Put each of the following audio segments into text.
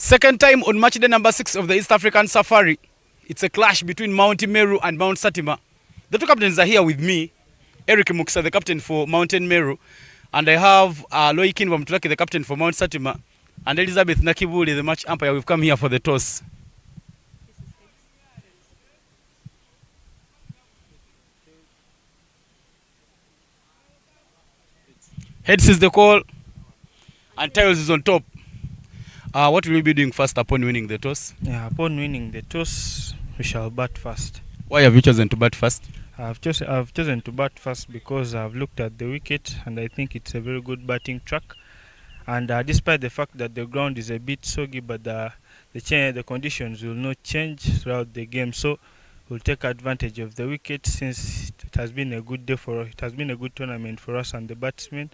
Second time on match day number 6 of the East African Safari. It's a clash between Mount Meru and Mount Satima. The two captains are here with me. Eric Muksa, the captain for Mountain Meru. And I have Loikin Wamtulaki, the captain for Mount Satima. And Elizabeth Nakibuli, the match umpire. We've come here for the toss. Heads is the call. And tails is on top. What will you be doing first upon winning the toss? Yeah, upon winning the toss, we shall bat first. Why have you chosen to bat first? I've chosen to bat first because I've looked at the wicket and I think it's a very good batting track. And despite the fact that the ground is a bit soggy, but the conditions will not change throughout the game, so we'll take advantage of the wicket since it has been a good day for us. It has been a good tournament for us and the batsmen,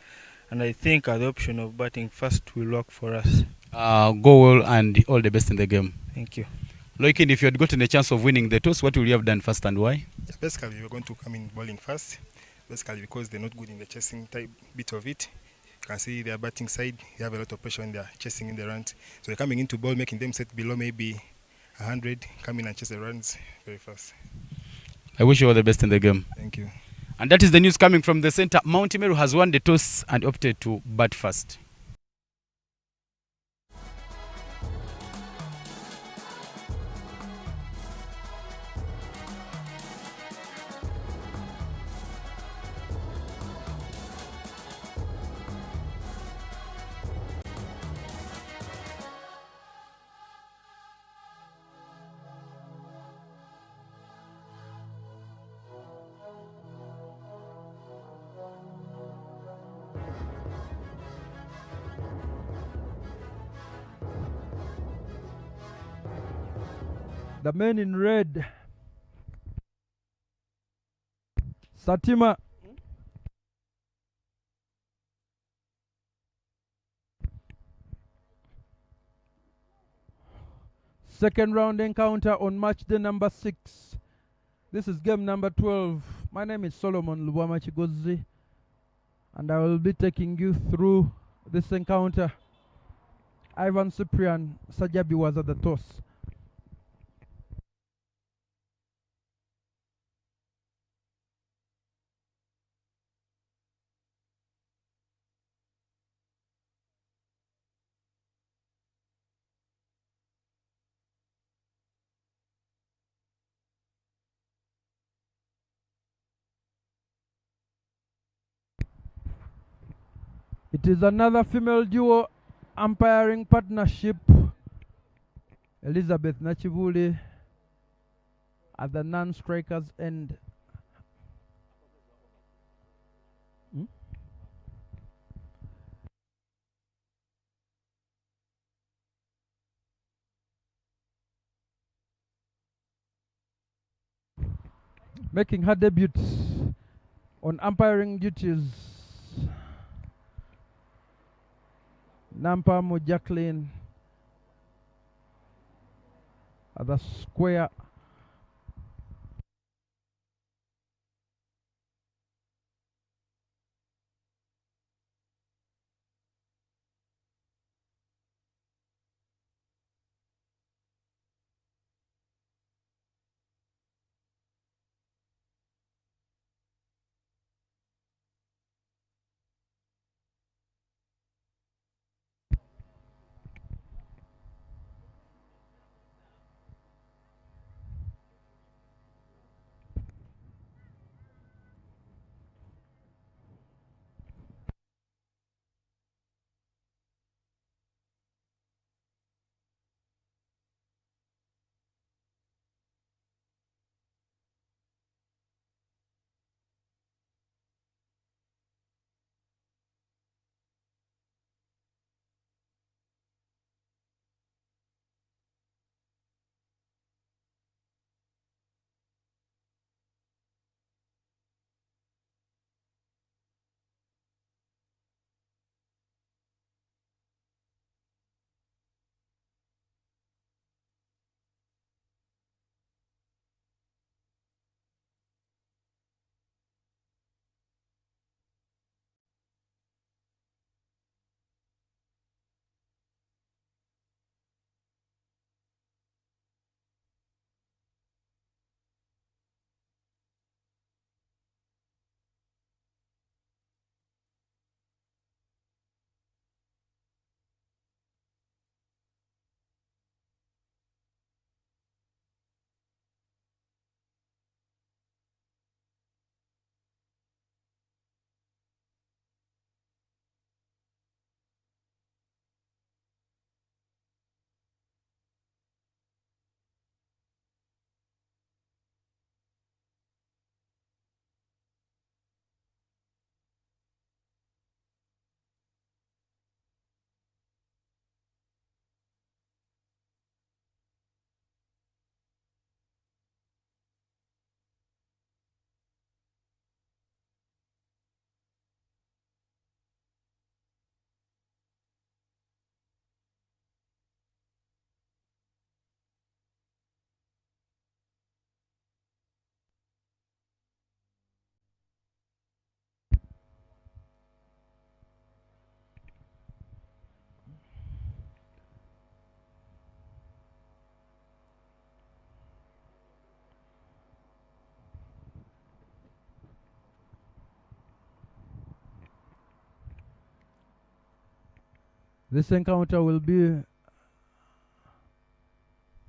and I think the option of batting first will work for us. Go well and all the best in the game. Thank you. Loikin, if you had gotten a chance of winning the toss, what would you have done first and why? Yeah, basically, we're going to come in bowling first. Basically, because they're not good in the chasing type bit of it. You can see their batting side, they have a lot of pressure when they're chasing in the runs. So they're coming into ball, making them set below maybe 100, come in and chase the runs very fast. I wish you all the best in the game. Thank you. And that is the news coming from the center. Mount Meru has won the toss and opted to bat first. The men in red, Satima. Second round encounter on match day number 6. This is game number 12. My name is Solomon Lubwamachigozi, and I will be taking you through this encounter. Ivan Cyprian Sajabi was at the toss. It is another female duo umpiring partnership. Elizabeth Nachibuli at the non-strikers end. Making her debut on umpiring duties, Nampamo Jacqueline at the square. This encounter will be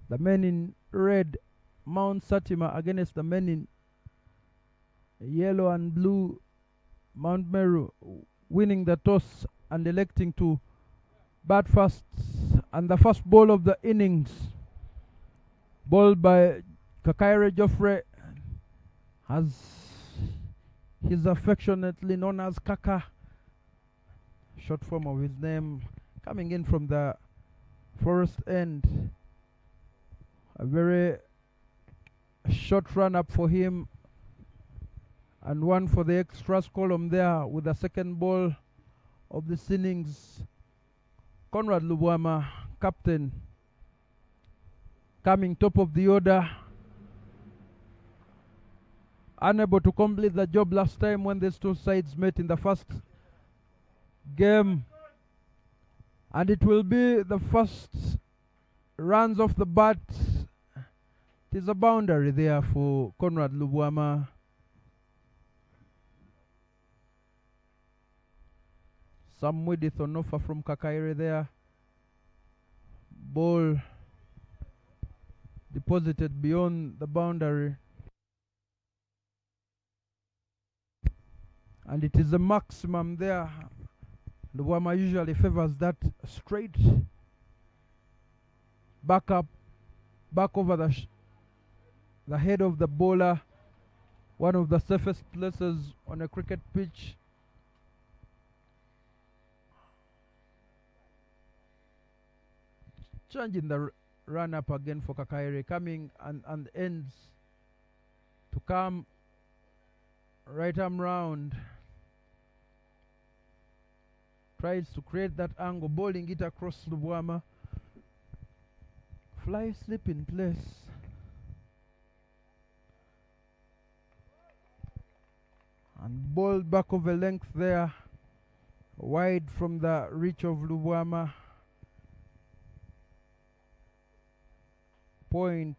the men in red, Mount Satima, against the men in yellow and blue, Mount Meru, winning the toss and electing to bat first. And the first ball of the innings, bowled by Kakaire Joffre, as he's affectionately known as Kaka, short form of his name, coming in from the forest end. A very short run up for him, and one for the extras column there with the second ball of this innings. Conrad Lubwama, captain, coming top of the order, unable to complete the job last time when these two sides met in the first game, and it will be the first runs off the bat. It is a boundary there for Conrad Lubwama. Some width on offer from Kakaire there. Ball deposited beyond the boundary, and it is a maximum there. Lubwama usually favors that straight back up, back over the head of the bowler, one of the safest places on a cricket pitch. Changing the run up again for Kakaire, coming and ends to come right arm round. Tries to create that angle, bowling it across Lubwama. Fly slip in place. And bowled back over length there, wide from the reach of Lubwama. Point,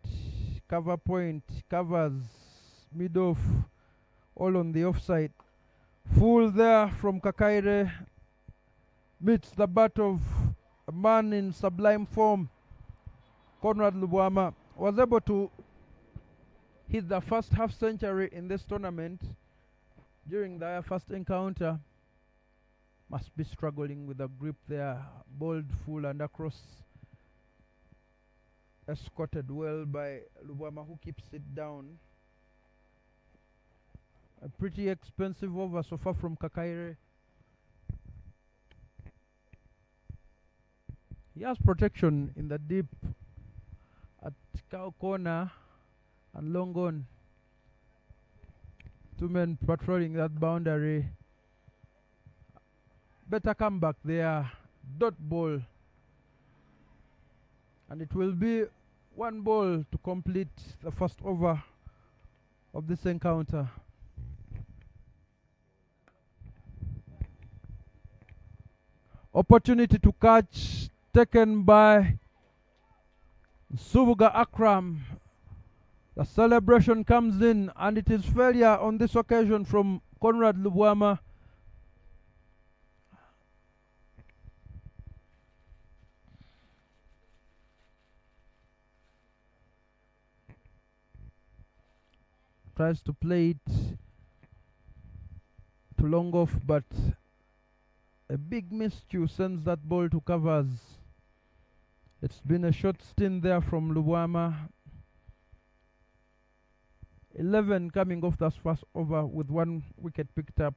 cover point, covers, mid off, all on the offside. Full there from Kakaire, meets the bat of a man in sublime form. Conrad Lubwama was able to hit the first half century in this tournament during their first encounter. Must be struggling with the grip there, bowled full and across. Escorted well by Lubwama, who keeps it down. A pretty expensive over so far from Kakaire. He has protection in the deep at cow corner and long on. Two men patrolling that boundary. Better come back there. Dot ball. And it will be one ball to complete the first over of this encounter. Opportunity to catch taken by Subuga Akram. The celebration comes in, and it is failure on this occasion from Conrad Lubwama. Tries to play it to long off, but a big miscue sends that ball to covers. It's been a short stint there from Lubwama. 11 coming off that first over with one wicket picked up.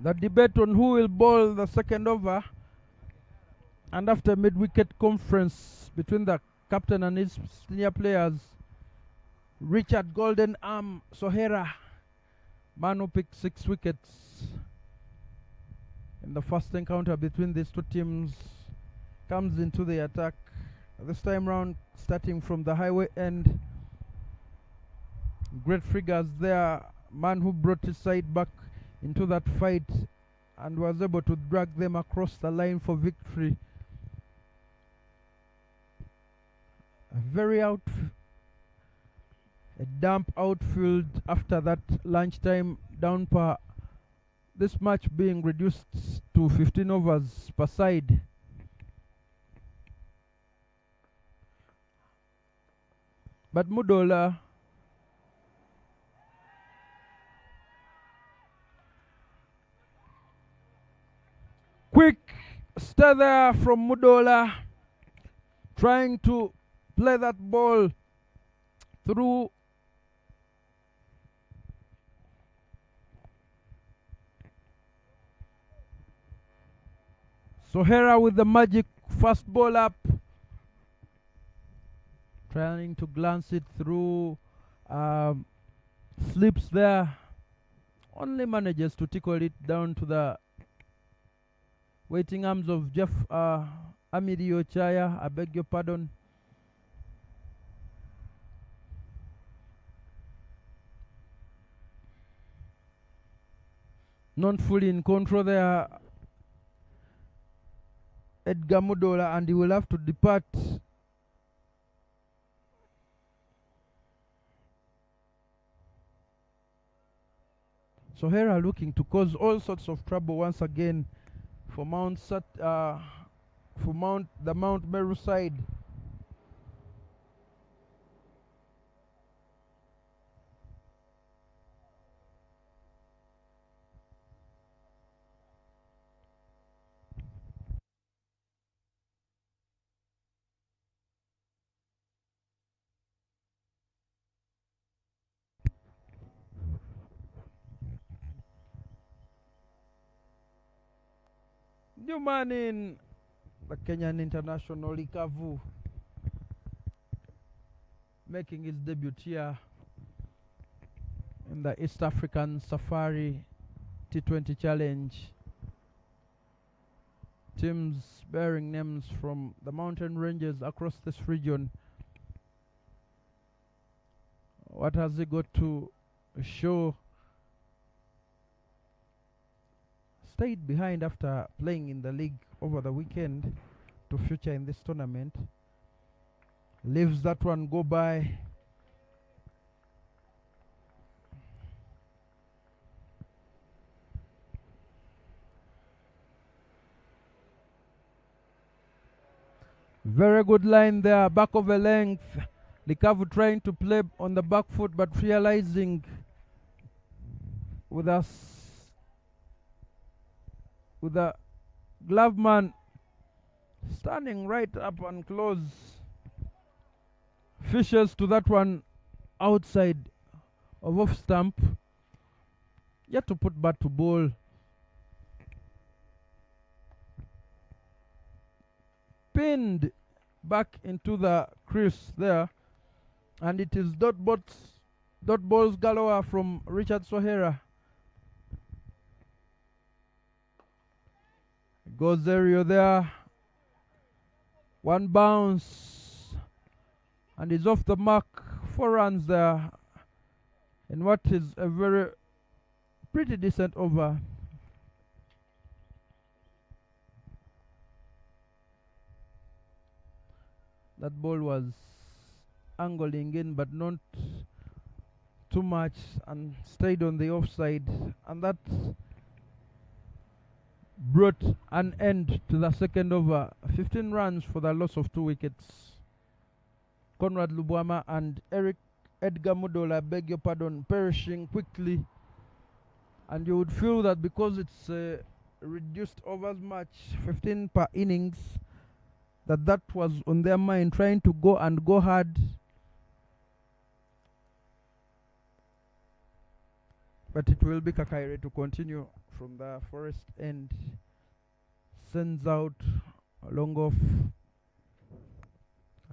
The debate on who will bowl the second over, and after mid-wicket conference between the captain and his senior players, Richard Golden Arm Sohera, man who picked 6 wickets in the first encounter between these two teams, comes into the attack. This time round, starting from the highway end. Great figures there. Man who brought his side back into that fight and was able to drag them across the line for victory. A damp outfield after that lunchtime downpour. This match being reduced to 15 overs per side. But Mudola quick stay there from Mudola, trying to play that ball through Sohera with the magic fast ball up, trying to glance it through, slips there, only manages to tickle it down to the waiting arms of Jeff Amiri Ochaya, I beg your pardon. Not fully in control there, Edgar Mudola, and he will have to depart. Sohera looking to cause all sorts of trouble once again for the Mount Meru side. New man in the Kenyan international Ikavu, making his debut here in the East African Safari T20 Challenge. Teams bearing names from the mountain ranges across this region. What has he got to show? Stayed behind after playing in the league over the weekend to feature in this tournament. Leaves that one go by. Very good line there, back of a length. Likavu trying to play on the back foot, but realizing with the glove man standing right up and close, fishes to that one outside of off stump. Yet to put bat to ball. Pinned back into the crease there, and it is dot balls galore from Richard Sohera. Goes Zerio there. One bounce, and he's off the mark. 4 runs there in what is a very pretty decent over. That ball was angling in, but not too much, and stayed on the offside, and that brought an end to the second over. 15 runs for the loss of 2 wickets. Conrad Lubwama and Edgar Mudola, beg your pardon, perishing quickly, and you would feel that because it's a reduced overs match, 15 per innings, that was on their mind, trying to go hard. but it will be Kakaire to continue from the forest end. Sends out a long off.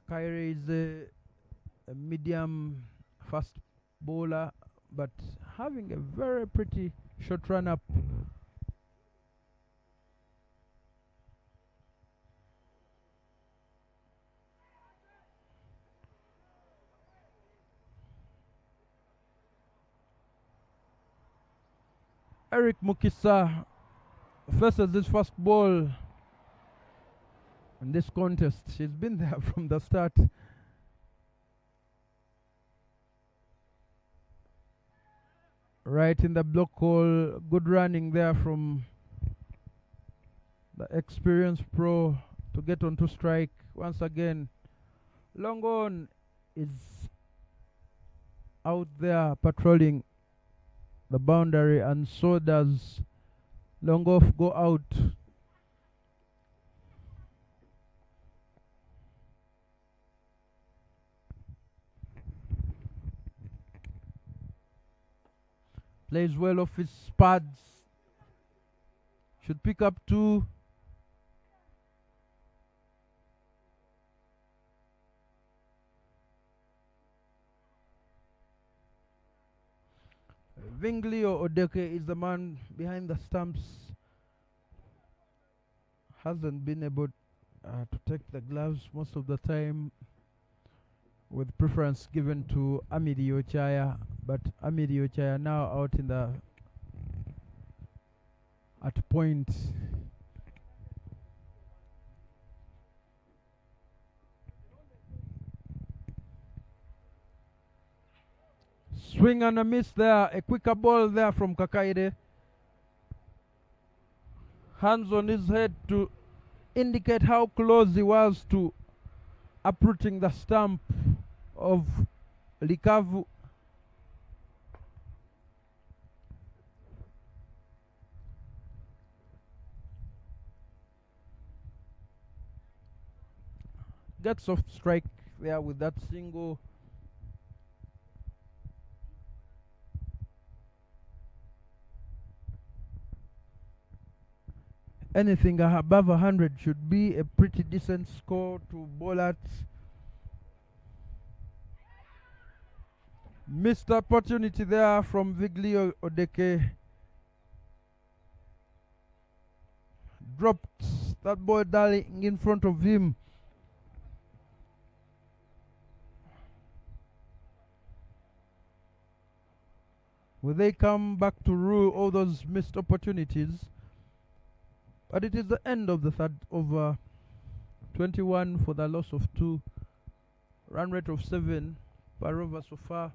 Kakaire is a medium fast bowler, but having a very pretty short run up. Eric Mukisa faces his first ball in this contest. She's been there from the start. Right in the block hole. Good running there from the experienced pro to get onto strike. Once again, long on is out there patrolling the boundary, and so does long off go out. Plays well off his pads. Should pick up 2. Vinglio Odeke is the man behind the stumps. Hasn't been able to take the gloves most of the time, with preference given to Amidi Ochaya, but Amidi Ochaya now out in the at point. Swing and a miss there, a quicker ball there from Kakaide. Hands on his head to indicate how close he was to uprooting the stump of Likavu. Gets off strike there with that single. Anything above 100 should be a pretty decent score to bowl at. Missed opportunity there from Viglio Odeke. Dropped that ball darling in front of him. Will they come back to rule all those missed opportunities? But it is the end of the third over. 21 for the loss of 2. Run rate of 7 per over so far.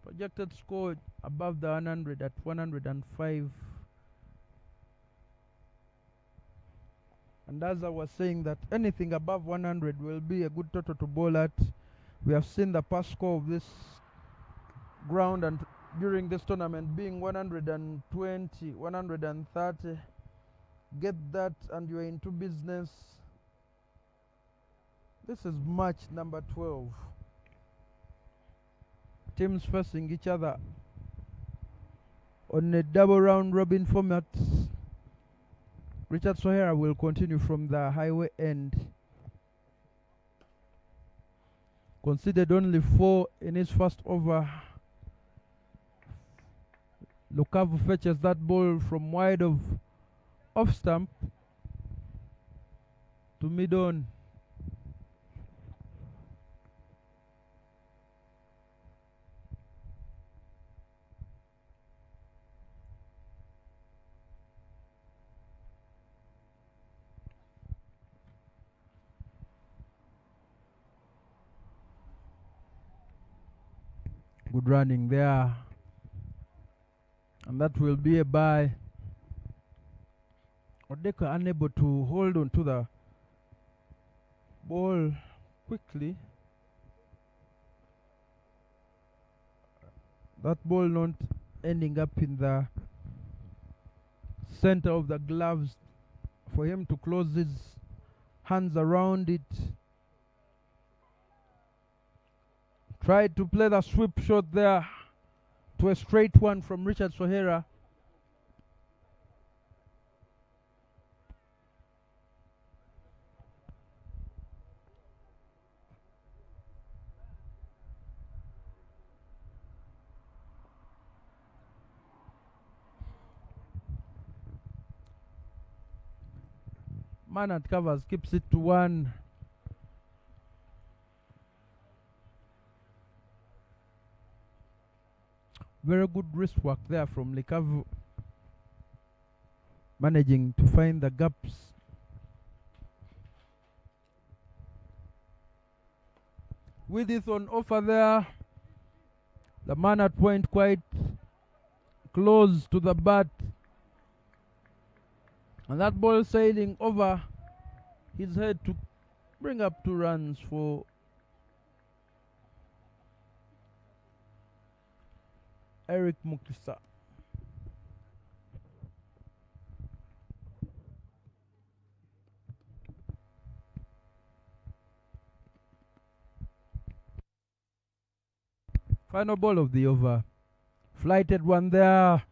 Projected score above the 100 at 105. And as I was saying, that anything above 100 will be a good total to bowl at. We have seen the past score of this ground and during this tournament being 120, 130. Get that and you're into business. This is match number 12. Teams facing each other on a double round robin format. Richard Sohera will continue from the highway end. Conceded only 4 in his first over. Lukavu fetches that ball from wide of off stump to mid on. Good running there. And that will be a bye. Odeka unable to hold on to the ball quickly. That ball not ending up in the center of the gloves for him to close his hands around it. Tried to play the sweep shot there. to a straight one from Richard Sohera. Man at covers keeps it to 1. Very good wrist work there from Likavu, managing to find the gaps. With it on offer there, the man at point quite close to the bat, and that ball sailing over his head to bring up 2 runs for Eric Mukisa. Final ball of the over. Flighted one there.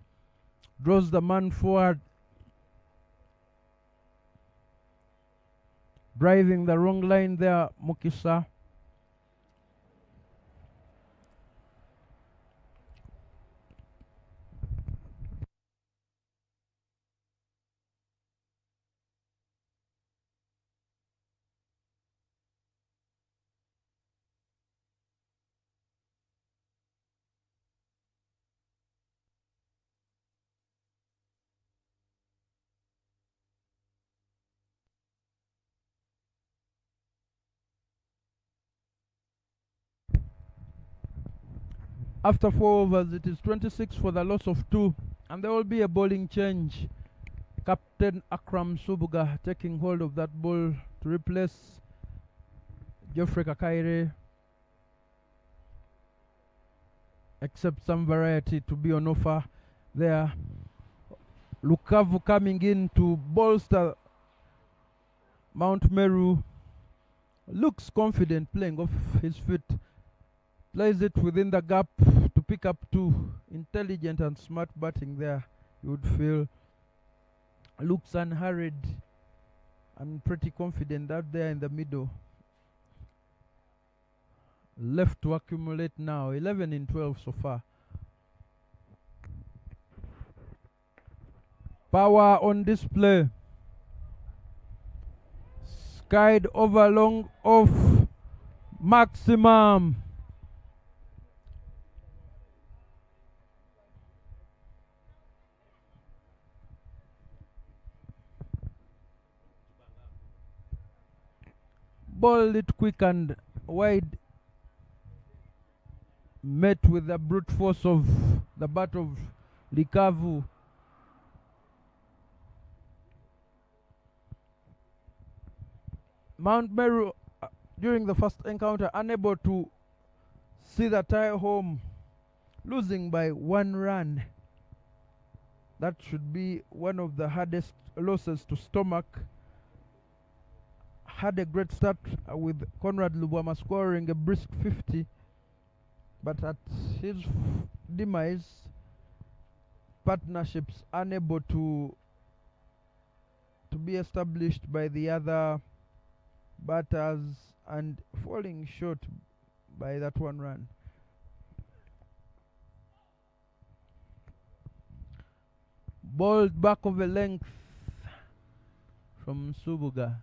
Draws the man forward. Driving the wrong line there, Mukisa. After 4 overs, it is 26 for the loss of 2, and there will be a bowling change. Captain Akram Subuga taking hold of that ball to replace Geoffrey Kakaire, except some variety to be on offer there. Lukavu coming in to bolster Mount Meru. Looks confident playing off his feet. Plays it within the gap to pick up 2. Intelligent and smart batting there, you would feel. Looks unhurried and pretty confident out there in the middle. Left to accumulate now, 11 in 12 so far. Power on display. Skied over long off. Maximum. Ball it quick and wide. Met with the brute force of the bat of Likavu. Mount Meru during the first encounter unable to see the tie home, losing by 1 run. That should be one of the hardest losses to stomach. Had a great start with Conrad Lubwama scoring a brisk 50, but at his demise, partnerships unable to be established by the other batters and falling short by that 1 run. Ball back of a length from Subuga.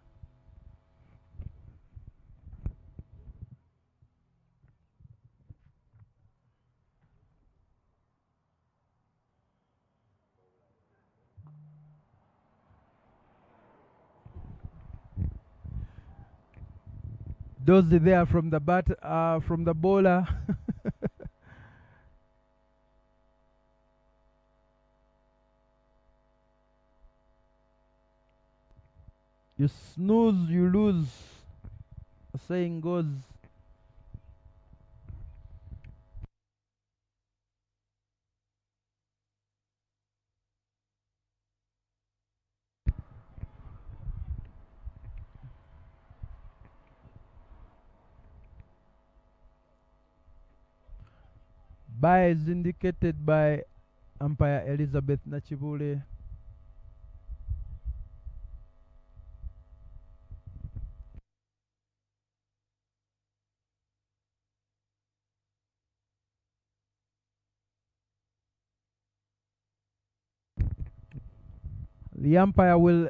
Dozy there from the from the bowler. You snooze, you lose. The saying goes. Bye is indicated by umpire Elizabeth Nachibule. The umpire will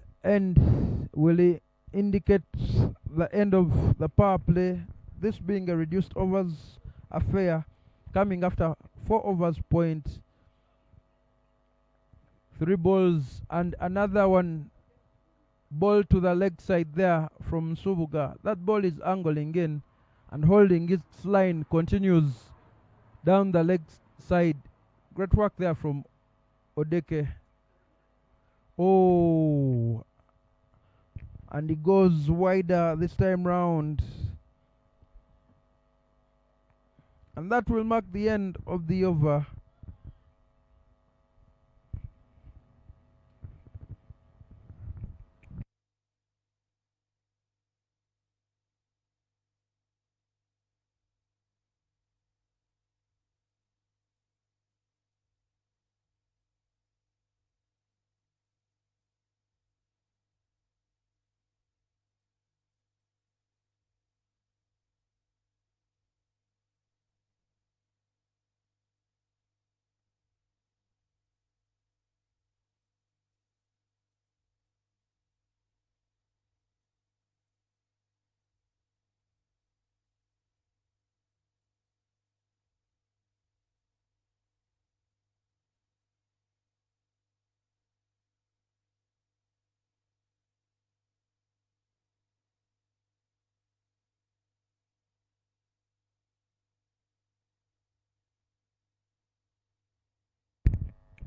indicate the end of the power play, this being a reduced overs affair, coming after 4 overs point, 3 balls and another one ball to the leg side there from Subuga. That ball is angling in and holding its line, continues down the leg side. Great work there from Odeke. Oh, and it goes wider this time round. And that will mark the end of the over.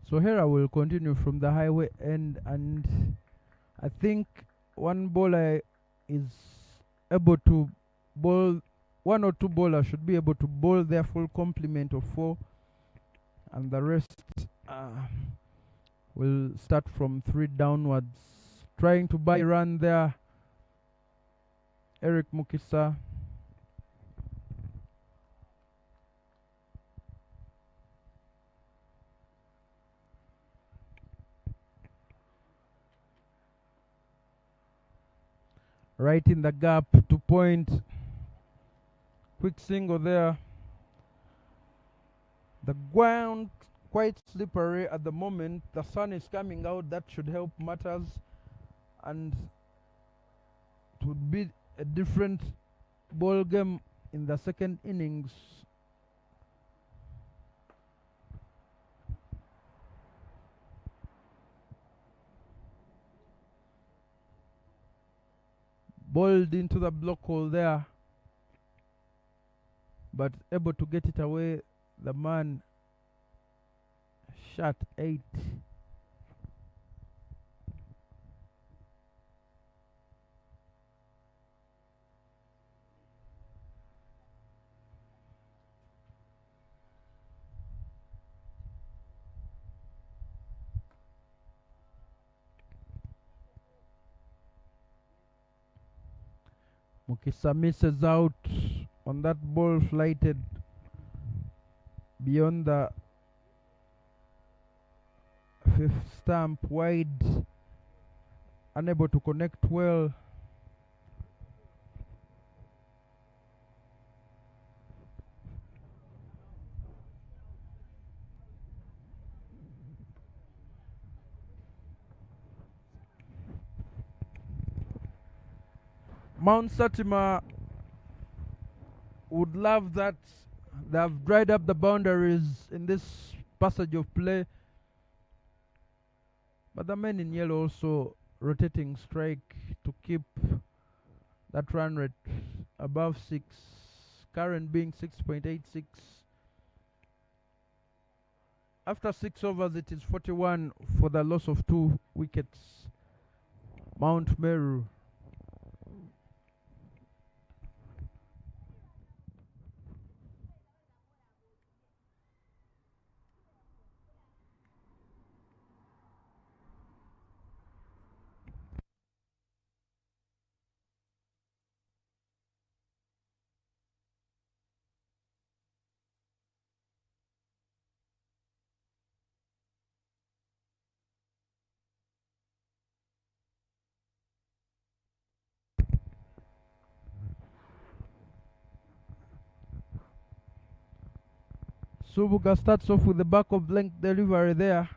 So here I will continue from the highway end, and I think one bowler is able to bowl, 1 or 2 bowlers should be able to bowl their full complement of 4, and the rest will start from 3 downwards. Trying to buy run there, Eric Mukisa. Right in the gap to point. Quick single there. The ground quite slippery at the moment. The sun is coming out. That should help matters. And it would be a different ball game in the second innings. Bowled into the block hole there, but able to get it away. The man shot 8. Mukisa misses out on that ball, flighted beyond the 5th stump, wide, unable to connect well. Mount Satima would love that. They have dried up the boundaries in this passage of play. But the men in yellow also rotating strike to keep that run rate above 6. Current being 6.86. After 6 overs, it is 41 for the loss of 2 wickets. Mount Meru. Subuga starts off with the back of length delivery there.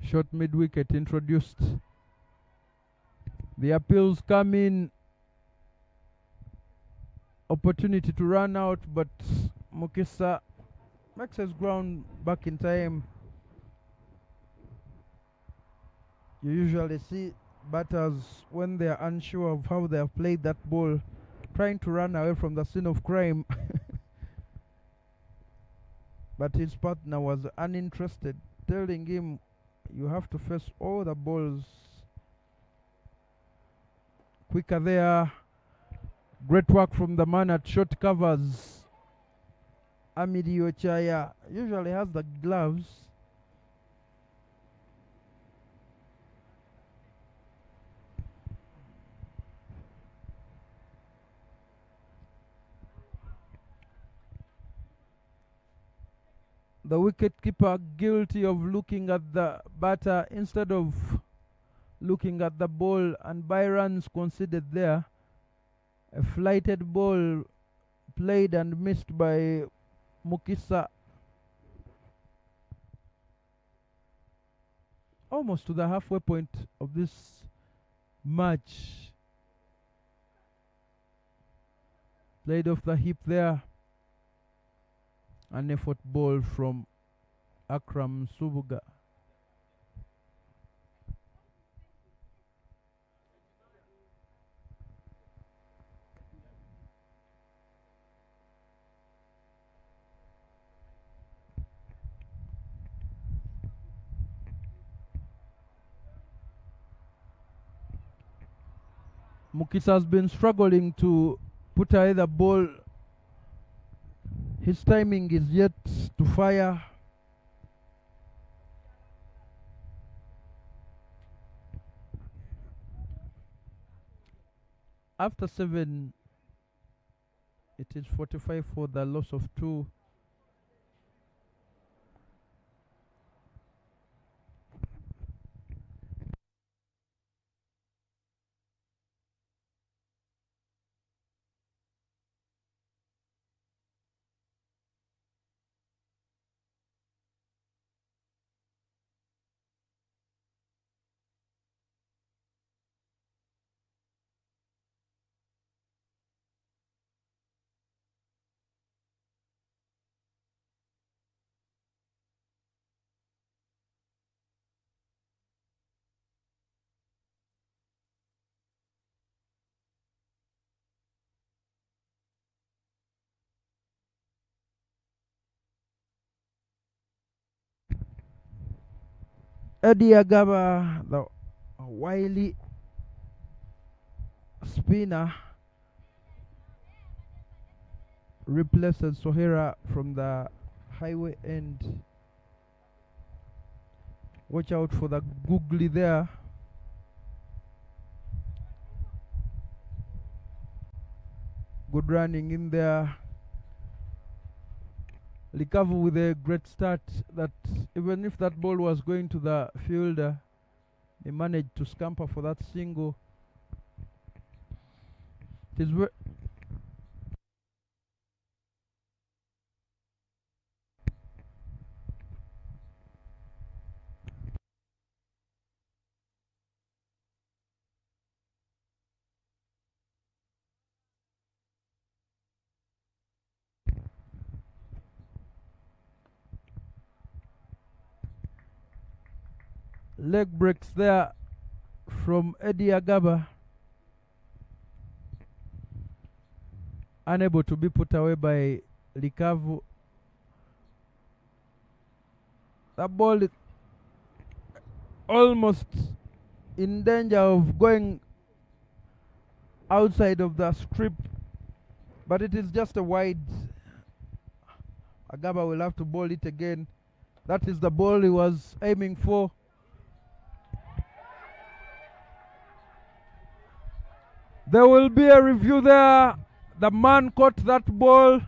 Short mid-wicket introduced. The appeals come in. Opportunity to run out, but Mukisa makes his ground back in time. You usually see batters, when they are unsure of how they have played that ball, trying to run away from the scene of crime. But his partner was uninterested, telling him, you have to face all the balls. Quicker there. Great work from the man at short covers. Amidi Ochaya usually has the gloves. The wicketkeeper guilty of looking at the batter instead of looking at the ball, and by runs conceded there. A flighted ball played and missed by Mukisa. Almost to the halfway point of this match. Played off the hip there. An effort ball from Akram Subuga. Mukisa has been struggling to put away the ball. His timing is yet to fire. After 7, it is 45 for the loss of 2. Eddie Agaba, the wily spinner, replaces Sohera from the highway end. Watch out for the googly there. Good running in there. Likavu with a great start, that even if that ball was going to the fielder, he managed to scamper for that single. It is leg breaks there from Eddie Agaba. Unable to be put away by Likavu. That ball is almost in danger of going outside of the strip, but it is just a wide. Agaba will have to bowl it again. That is the ball he was aiming for. There will be a review there. The man caught that ball,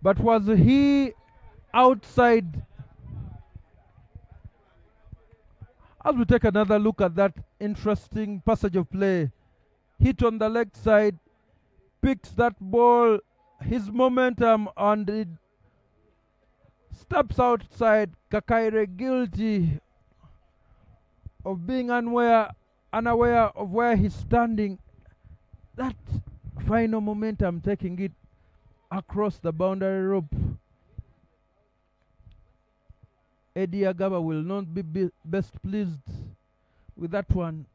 but was he outside? As we take another look at that interesting passage of play, hit on the leg side, picks that ball, his momentum, and it steps outside. Kakaire guilty of being unaware of where he's standing. That final momentum taking it across the boundary rope. Eddie Agaba will not be best pleased with that one.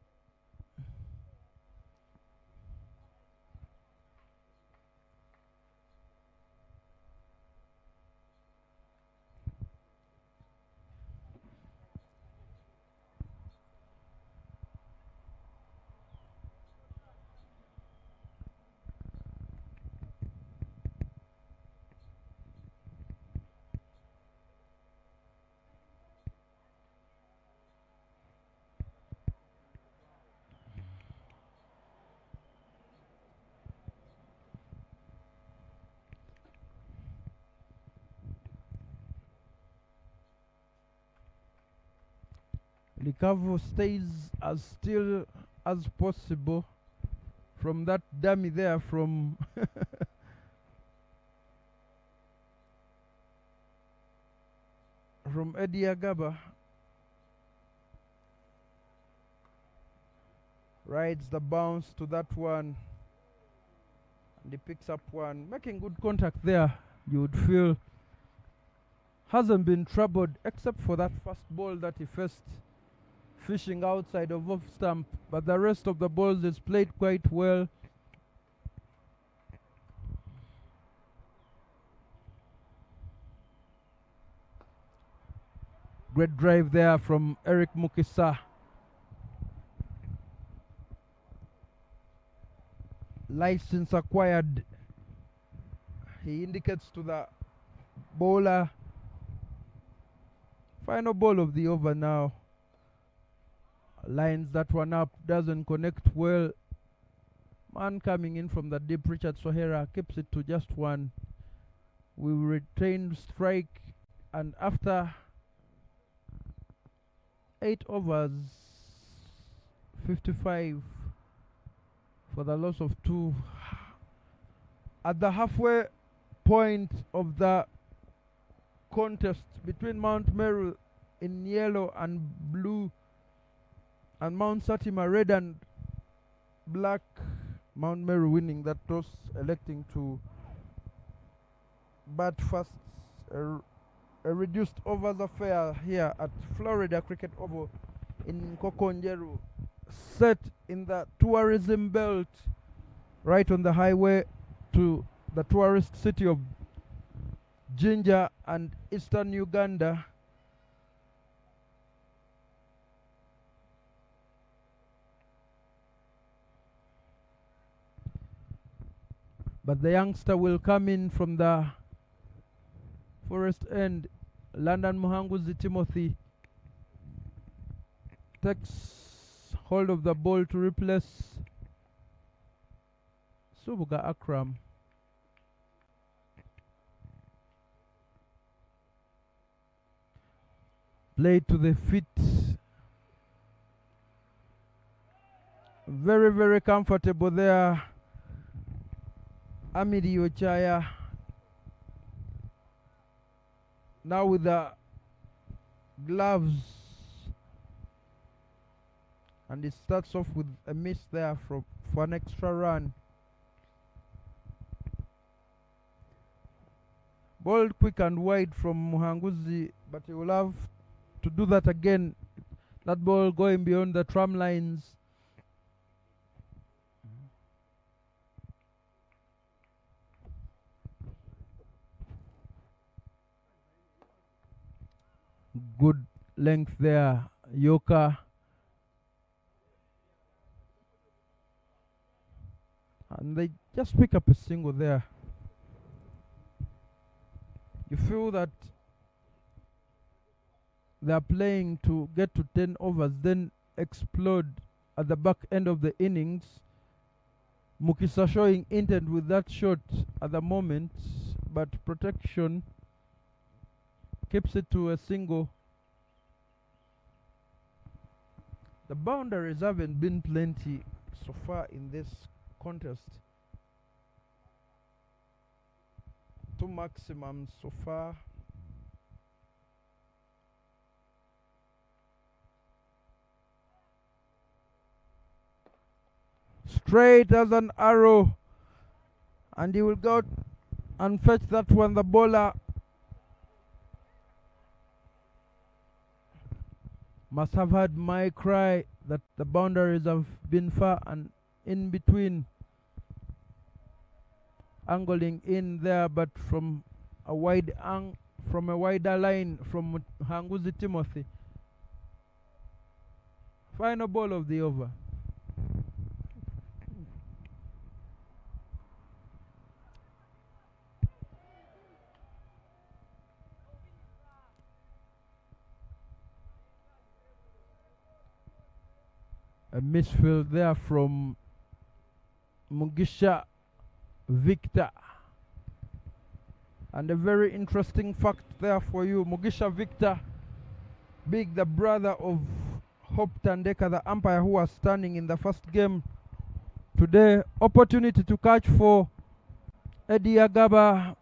Likavo stays as still as possible from that dummy there from from Eddie Agaba. Rides the bounce to that one, and he picks up one, making good contact there. You would feel hasn't been troubled except for that first ball that he faced fishing outside of off stump, but the rest of the balls is played quite well. Great drive there from Eric Mukisa. License acquired. He indicates to the bowler. Final ball of the over now. Lines that one up, doesn't connect well. Man coming in from the deep, Richard Sohera, keeps it to just one. We retain strike, and after 8 overs, 55 for the loss of 2. At the halfway point of the contest between Mount Meru in yellow and blue and Mount Satima red and black, Mount Meru winning that toss, electing to bat first. A reduced overs affair here at Florida Cricket Oval in Kokonjeru, set in the tourism belt right on the highway to the tourist city of Jinja and eastern Uganda. But the youngster will come in from the Forest End. London Muhanguzi Timothy takes hold of the ball to replace Subuga Akram. Play to the feet. Very, very comfortable there. Amidi Ochaya now with the gloves, and it starts off with a miss there for an extra run. Ball quick and wide from Muhanguzi, but he will have to do that again. That ball going beyond the tram lines. Good length there, Yoka. And they just pick up a single there. You feel that they are playing to get to 10 overs, then explode at the back end of the innings. Mukisa showing intent with that shot at the moment, but protection keeps it to a single. The boundaries haven't been plenty so far in this contest. 2 maximums so far. Straight as an arrow, and he will go and fetch that one. The bowler must have heard my cry that the boundaries have been far and in between, angling in there, but from a wider line from Hanguzi Timothy. Final ball of the over. A misfield there from Mugisha Victor. And a very interesting fact there for you. Mugisha Victor, being the brother of Hope Tandeka, the umpire who was standing in the first game today. Opportunity to catch for Eddie Agaba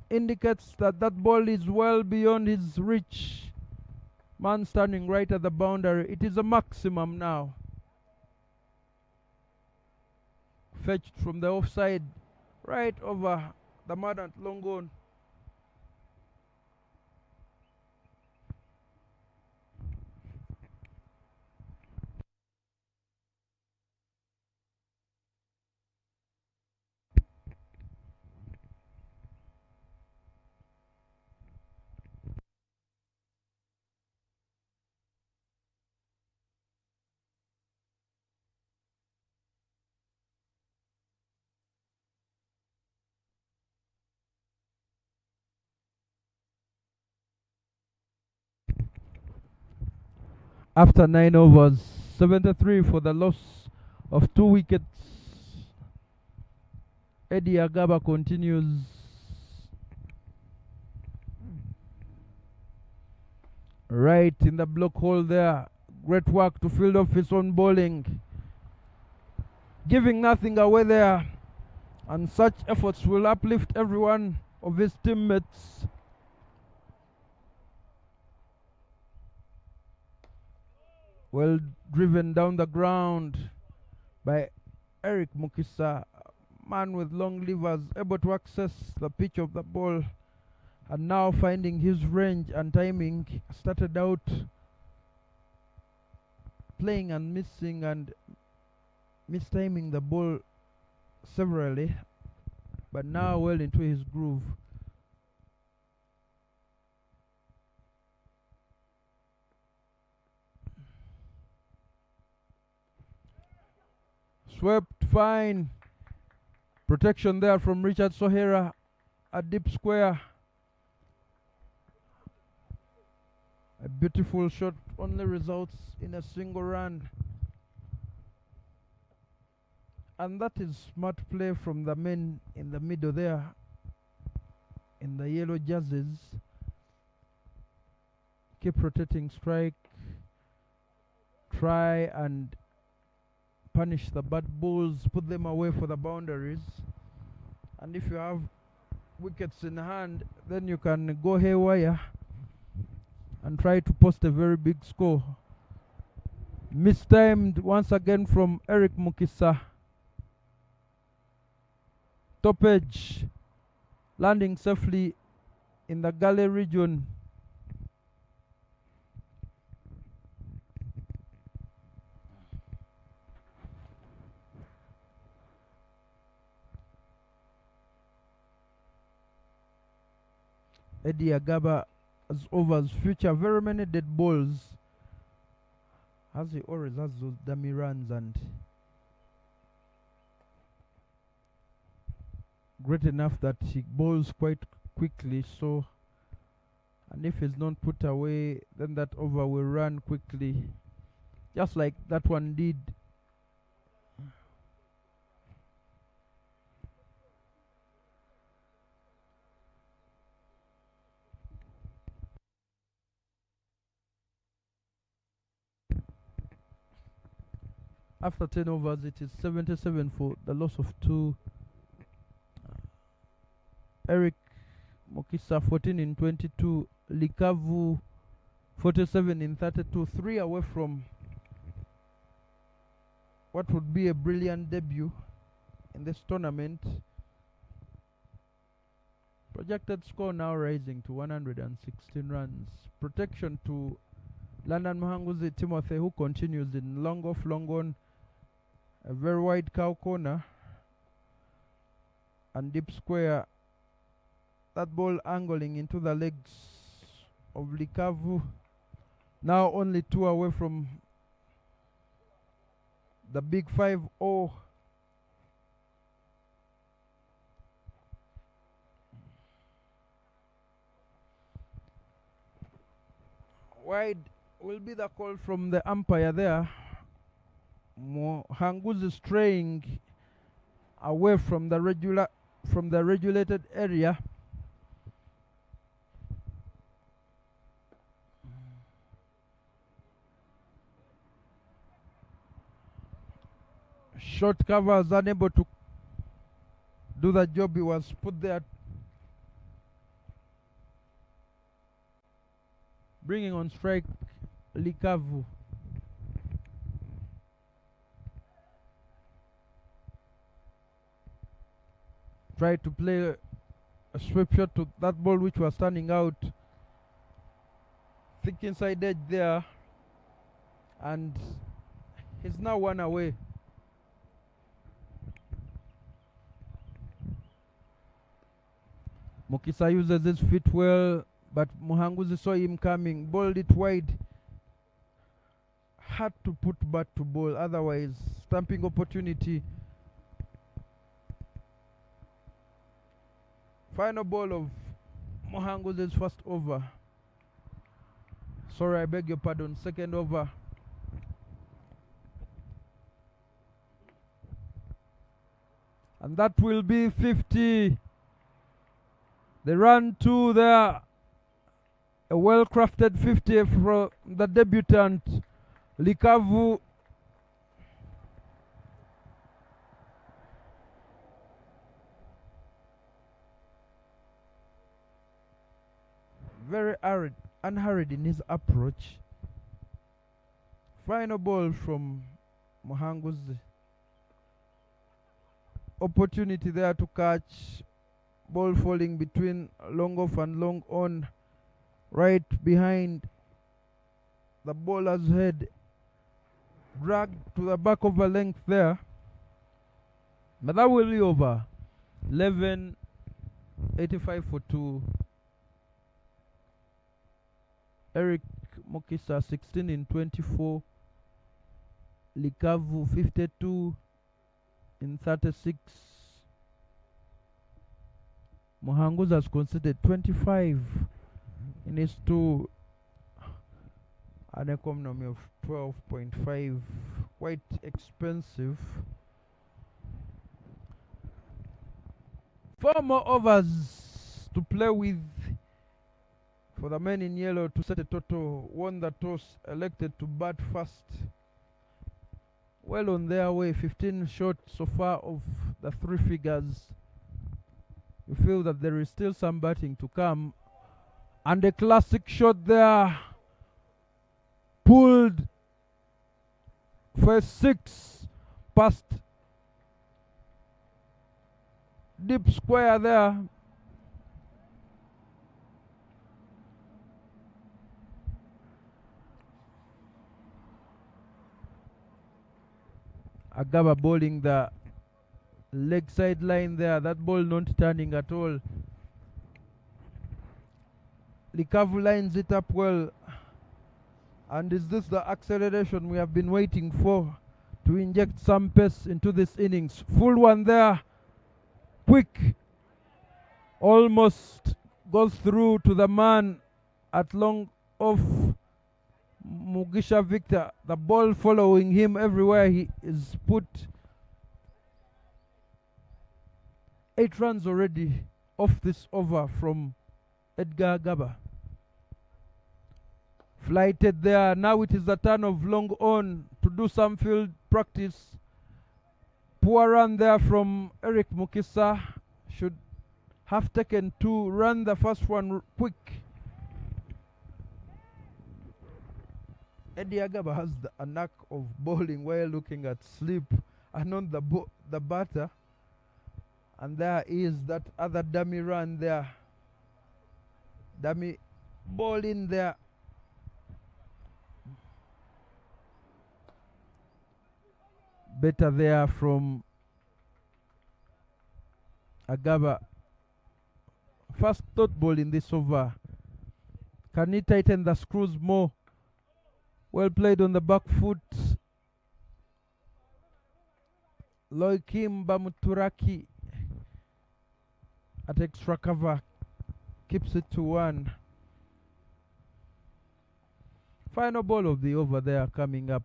indicates that that ball is well beyond his reach. Man standing right at the boundary. It is a maximum now. Fetched from the offside, right over the mud at long on. After 9 overs, 73 for the loss of 2 wickets. Eddie Agaba continues. Right in the block hole there. Great work to field off his own bowling. Giving nothing away there. And such efforts will uplift every one of his teammates. Well driven down the ground by Eric Mukisa. Man with long levers, able to access the pitch of the ball, and now finding his range and timing. Started out playing and missing and mistiming the ball severally, but now well into his groove. Swept fine. Protection there from Richard Sohera. A deep square. A beautiful shot only results in a single run. And that is smart play from the men in the middle there, in the yellow jerseys. Keep rotating strike. Try and punish the bad balls, put them away for the boundaries. And if you have wickets in hand, then you can go haywire and try to post a very big score. Mistimed once again from Eric Mukisa. Top edge, landing safely in the gully region. Eddie Agaba has overs future, very many dead balls, as he always has those dummy runs, and great enough that he bowls quite quickly. So, and if he's not put away, then that over will run quickly, just like that one did. After 10 overs, it is 77 for the loss of 2. Eric Mokisa 14 in 22. Likavu 47 in 32. 3 away from what would be a brilliant debut in this tournament. Projected score now rising to 116 runs. Protection to London Muhanguzi Timothy, who continues in long off, long on. A very wide cow corner and deep square. That ball angling into the legs of Likavu. Now only 2 away from the big 5-0. Wide will be the call from the umpire there. Muhanguzi is straying away from the regulated area. Short cover is unable to do the job he was put there. Bringing on strike Likavu. Tried to play a sweep shot to that ball which was standing out. Thick inside edge there. And he's now 1 away. Mokisa uses his feet well, but Muhanguzi saw him coming, bowled it wide. Had to put bat to ball, otherwise stamping opportunity. Final ball of Muhanguzi's first over. Sorry, I beg your pardon, second over. And that will be 50. They run 2 there. A well-crafted 50 from the debutant, Likavu. Very unhurried in his approach. Final ball from Muhanguzi. Opportunity there to catch. Ball falling between long off and long on. Right behind the bowler's head. Dragged to the back of a length there. But that will be over. 11.85 for 2. Eric Mokisa 16 in 24. Likavu 52 in 36. Muhanguzi has conceded 25 in his 2, an economy of 12.5, quite expensive. 4 more overs to play with for the men in yellow to set a total. Won the toss, elected to bat first. Well on their way, 15 short so far of the 3 figures. You feel that there is still some batting to come. And a classic shot there. Pulled for 6 past deep square there. Agaba bowling the leg side line there. That ball not turning at all. Likavu lines it up well. And is this the acceleration we have been waiting for to inject some pace into this innings? Full one there. Quick. Almost goes through to the man at long off. Mugisha Victor. The ball following him everywhere he is put. 8 runs already off this over from Edgar Gaba. Flighted there. Now it is the turn of long on to do some field practice. Poor run there from Eric Mukisa. Should have taken 2. Run the first one quick. Eddie Agaba has a knack of bowling while looking at sleep and on the batter. And there is that other dummy run there. Dummy ball in there. Better there from Agaba. First thought ball in this over. Can he tighten the screws more? Well played on the back foot. Loikim Bamuturaki at extra cover keeps it to 1. Final ball of the over there coming up.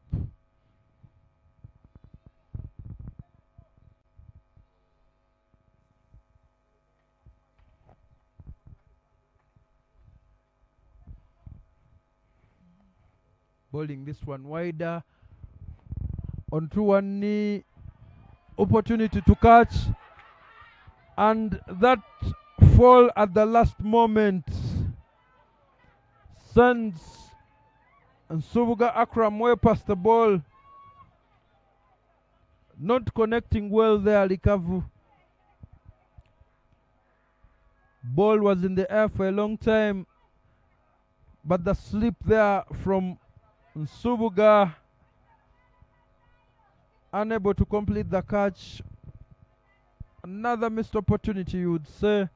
Bowling this one wider onto one knee. Opportunity to catch, and that fall at the last moment sends Subuga Akram way past the ball. Not connecting well there, Likavu. Ball was in the air for a long time, but the slip there from Subuga, unable to complete the catch. Another missed opportunity, you would say.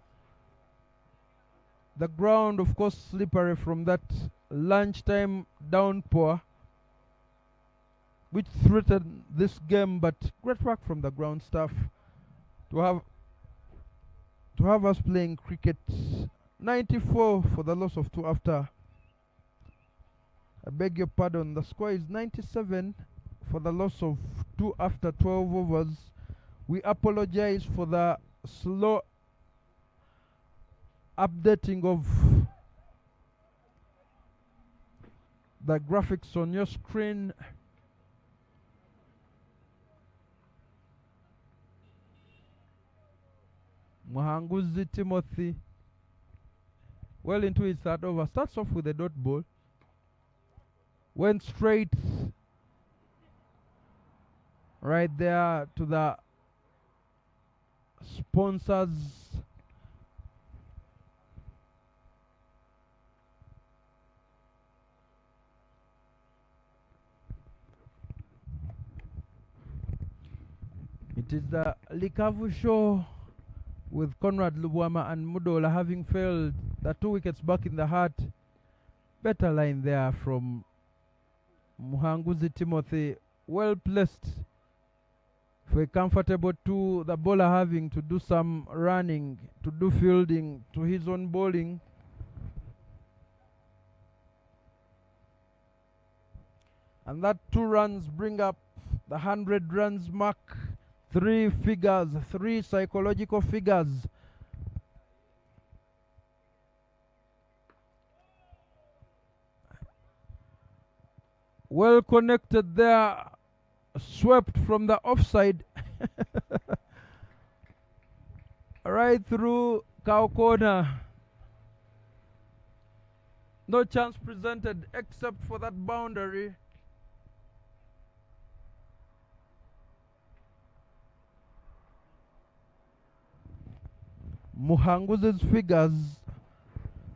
The ground, of course, slippery from that lunchtime downpour, which threatened this game. But great work from the ground staff to have us playing cricket. 94 for the loss of 2 after. I beg your pardon. The score is 97 for the loss of 2 after 12 overs. We apologize for the slow updating of the graphics on your screen. Muhanguzi Timothy, well into his third over, starts off with a dot ball. Went straight right there to the sponsors. It is the Likavu show with Conrad Lubwama and Mudola having failed the 2 wickets back in the heart. Better line there from Muhanguzi Timothy, well placed for a comfortable 2. The bowler having to do some running, to do fielding, to his own bowling. And that 2 runs bring up the 100 runs mark. 3 figures, 3 psychological figures. Well connected there, swept from the offside right through cow corner. No chance presented except for that boundary. Muhanguzi's figures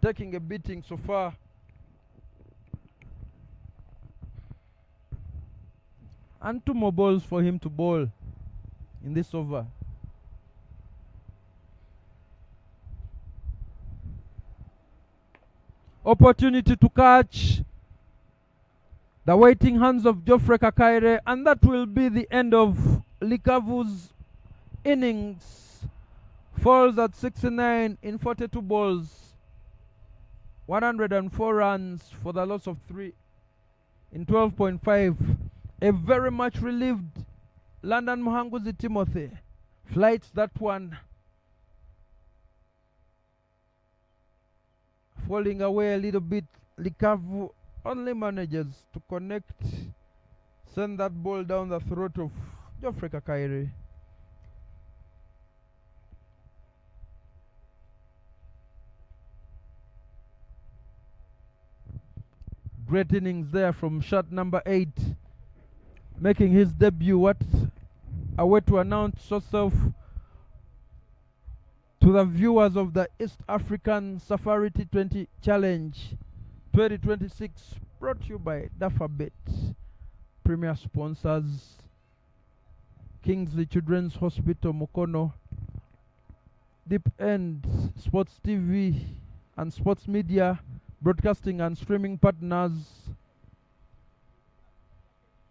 taking a beating so far. And 2 more balls for him to bowl in this over. Opportunity to catch. The waiting hands of Geoffrey Kakaire, and that will be the end of Likavu's innings. Falls at 69 in 42 balls. 104 runs for the loss of 3 in 12.5. A very much relieved London Muhanguzi Timothy flights that one, falling away a little bit. Likavu only manages to connect Send that ball down the throat of Geoffrey Kakaire. Great innings there from shot number 8. Making his debut. What a way to announce yourself to the viewers of the East African Safari T20 Challenge 2026. Brought to you by Dafabet. Premier sponsors Kingsley Children's Hospital Mukono, Deep End Sports TV and Sports Media, broadcasting and streaming partners.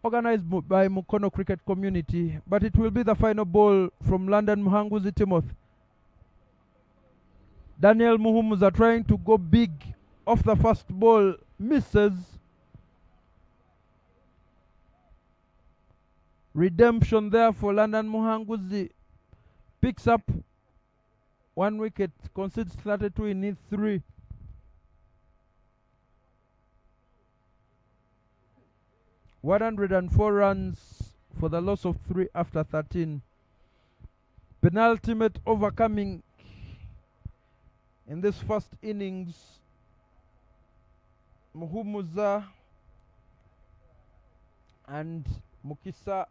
Organized by Mukono Cricket Community. But it will be the final ball from London Muhanguzi Timoth. Daniel Muhumuza trying to go big off the first ball, misses. Redemption there for London Muhanguzi. Picks up 1 wicket, concedes 32 in his 3. ...104 runs for the loss of 3 after 13. Penultimate overcoming in this first innings. Muhumuza and Mukisa,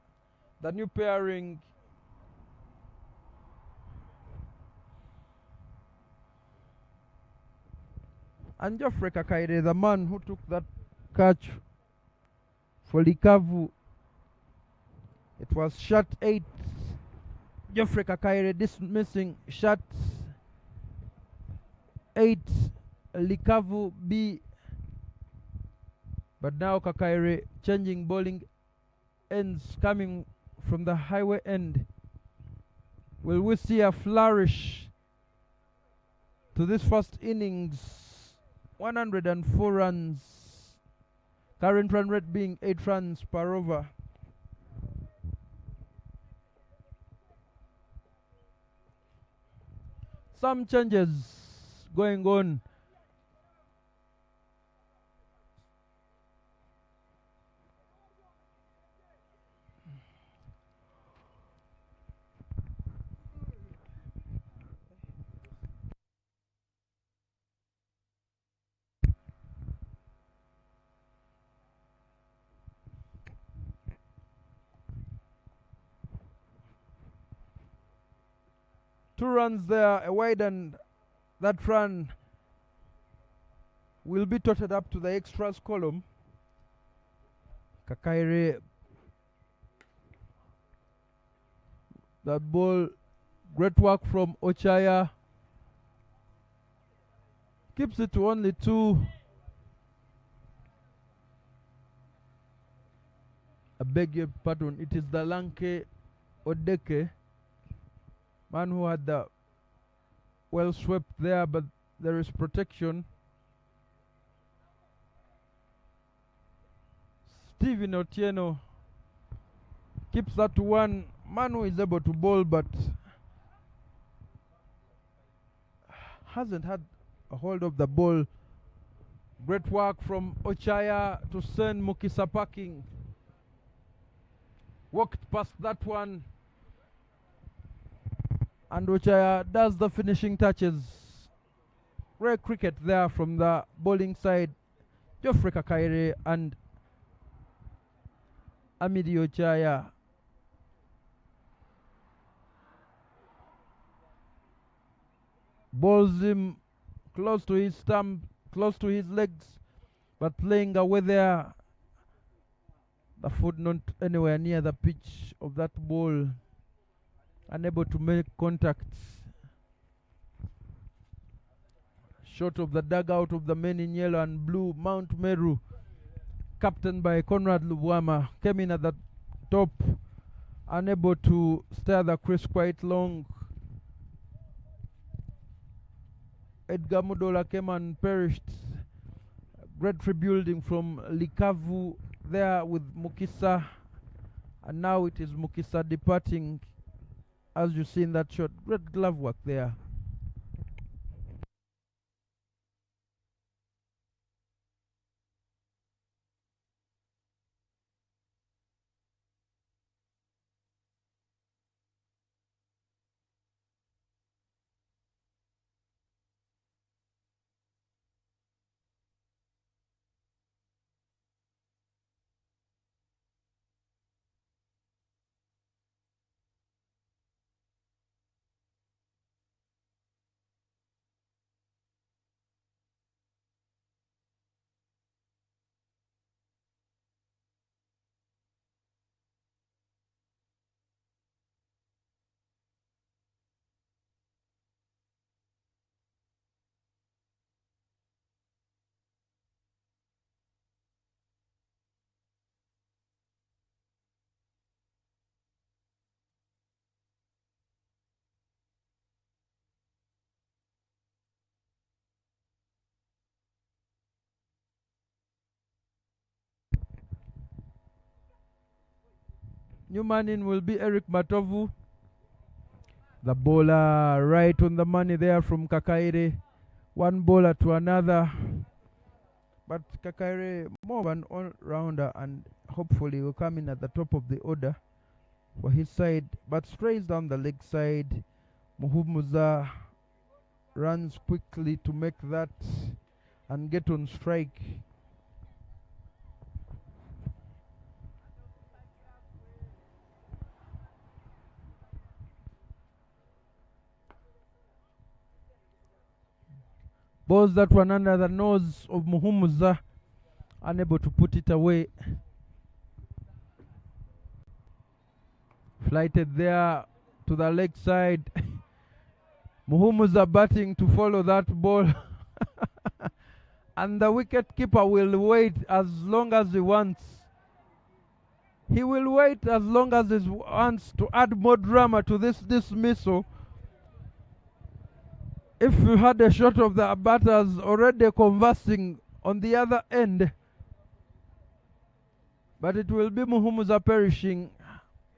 the new pairing. And Geoffrey Kakaire, the man who took that catch for Likavu. It was shot 8. Geoffrey Kakaire dismissing shot 8. Likavu B. But now Kakaire changing bowling ends, coming from the highway end. Will we see a flourish to this first innings? 104 runs. Current run rate being 8 runs per over. Some changes going on. Two runs there, a wide, and that run will be totted up to the extras column. Kakaire, that ball, great work from Ochaya. Keeps it to only 2. I beg your pardon, it is the Lanke Odeke, man who had the well swept there, but there is protection. Stephen Otieno keeps that to 1. Manu is able to bowl, but hasn't had a hold of the ball. Great work from Ochaya to send Mukisa packing. Walked past that one, and Ochaya does the finishing touches. Great cricket there from the bowling side. Geoffrey Kakaire and Amidi Ochaya. Bowls him close to his stump, close to his legs, but playing away there. The foot not anywhere near the pitch of that ball. Unable to make contact. Short of the dugout of the men in yellow and blue, Mount Meru, captained by Conrad Lubwama, came in at the top, unable to stare the crease quite long. Edgar Mudola came and perished. Great rebuilding from Likavu there with Mukisa, and now it is Mukisa departing, as you see in that shot. Great glove work there. New man in will be Eric Matovu. The bowler right on the money there from Kakaire. One bowler to another. But Kakaire more of an all-rounder and hopefully will come in at the top of the order for his side. But strays down the leg side. Muhumuza runs quickly to make that and get on strike. Balls that one under the nose of Muhumuza, unable to put it away. Flighted there to the leg side. Muhumuza batting to follow that ball. And the wicket keeper will wait as long as he wants. He will wait as long as he wants to add more drama to this dismissal. If you had a shot of the batters already conversing on the other end, but it will be Muhumuza perishing,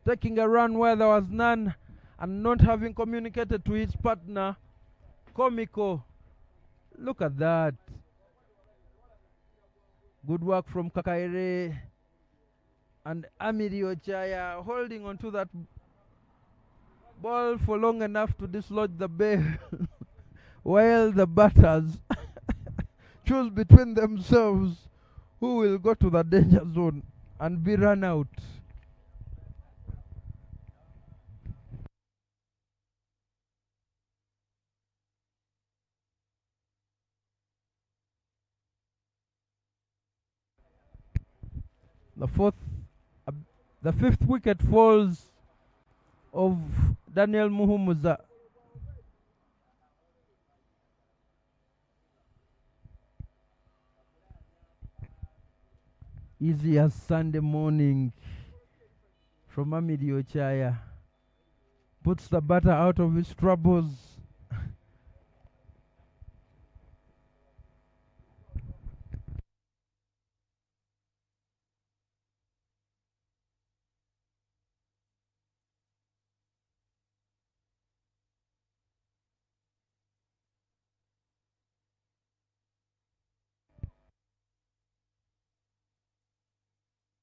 taking a run where there was none and not having communicated to his partner. Comical. Look at that. Good work from Kakaire and Amiri Ochaya holding on to that ball for long enough to dislodge the bail. While the batters choose between themselves who will go to the danger zone and be run out. The fifth wicket falls of Daniel Muhumuza. Easy as Sunday morning from Amidi Ochaya. Puts the batter out of his troubles.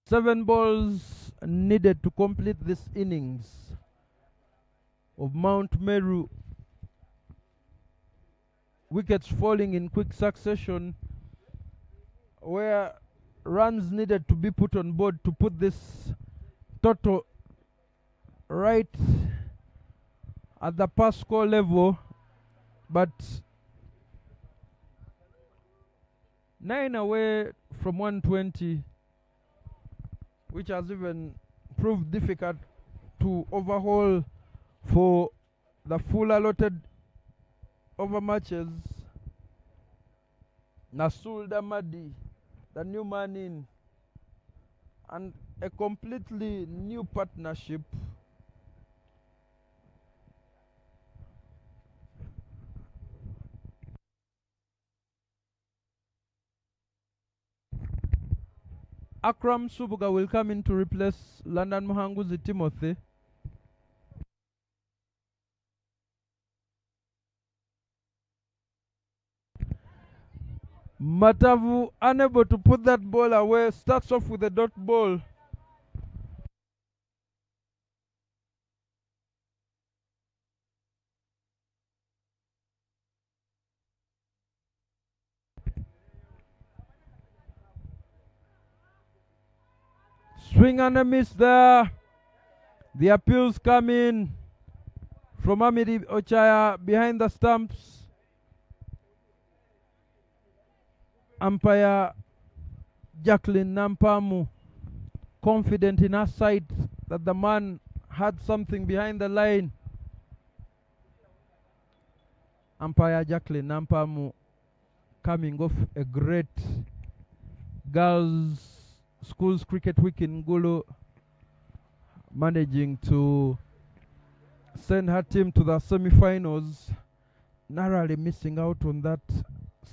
Seven balls needed to complete this innings of Mount Meru. Wickets falling in quick succession, where runs needed to be put on board to put this total right at the pass score level, but 9 away from 120, which has even proved difficult to overhaul for the full allotted over matches. Nasul Damadi, the new man in, and a completely new partnership. Akram Subuga will come in to replace London Muhanguzi Timothy. Matavu unable to put that ball away, starts off with a dot ball. Swing and a miss there. The appeals come in from Amidi Ochaya behind the stumps. Umpire Jacqueline Nampamu confident in her sight that the man had something behind the line. Umpire Jacqueline Nampamu coming off a great girls schools cricket week in Gulu, managing to send her team to the semi-finals, narrowly missing out on that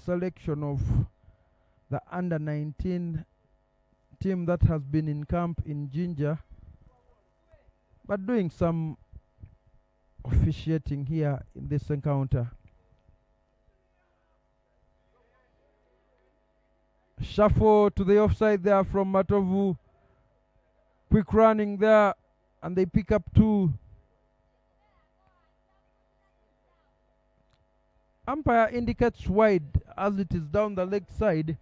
selection of the under-19 team that has been in camp in Jinja. but doing some officiating here in this encounter. Shuffle to the offside there from Matovu. Quick running there, and they pick up 2. Umpire indicates wide as it is down the leg side.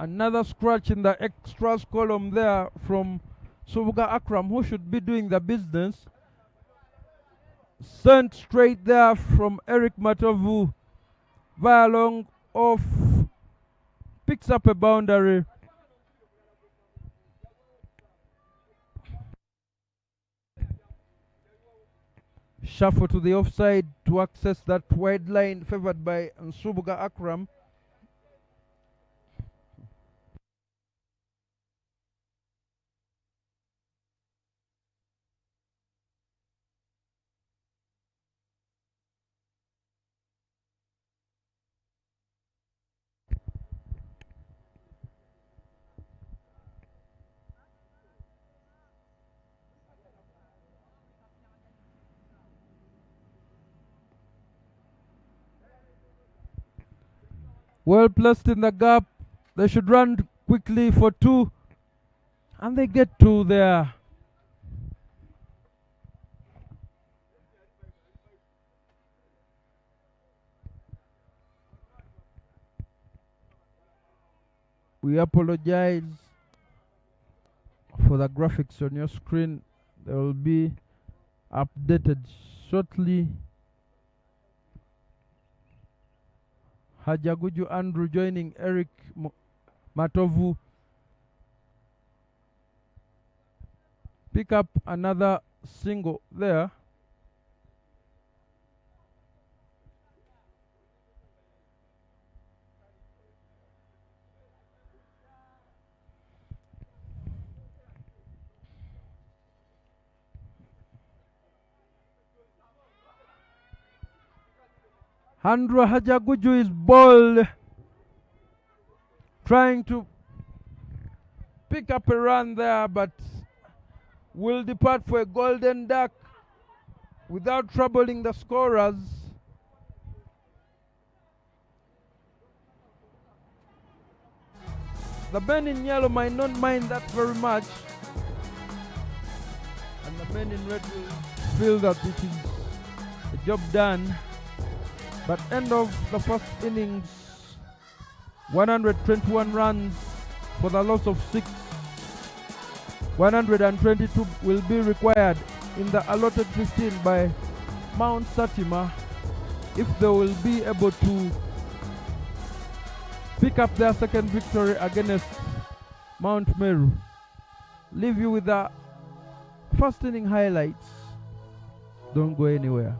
Another scratch in the extras column there from Subuga Akram, who should be doing the business. Sent straight there from Eric Matovu. Via long off. Picks up a boundary. Shuffle to the offside to access that wide line favored by Nsubuga Akram. Well placed in the gap. They should run quickly for 2. And they get 2 there. We apologize for the graphics on your screen. They will be updated shortly. Hajaguju Andrew joining Eric Matovu. Pick up another single there. Andrew Hajaguju is ball, trying to pick up a run there, but will depart for a golden duck without troubling the scorers. The men in yellow might not mind that very much, and the men in red will feel that it is a job done. But end of the first innings, 121 runs for the loss of 6. 122 will be required in the allotted 15 by Mount Satima if they will be able to pick up their second victory against Mount Meru. Leave you with the first inning highlights. Don't go anywhere.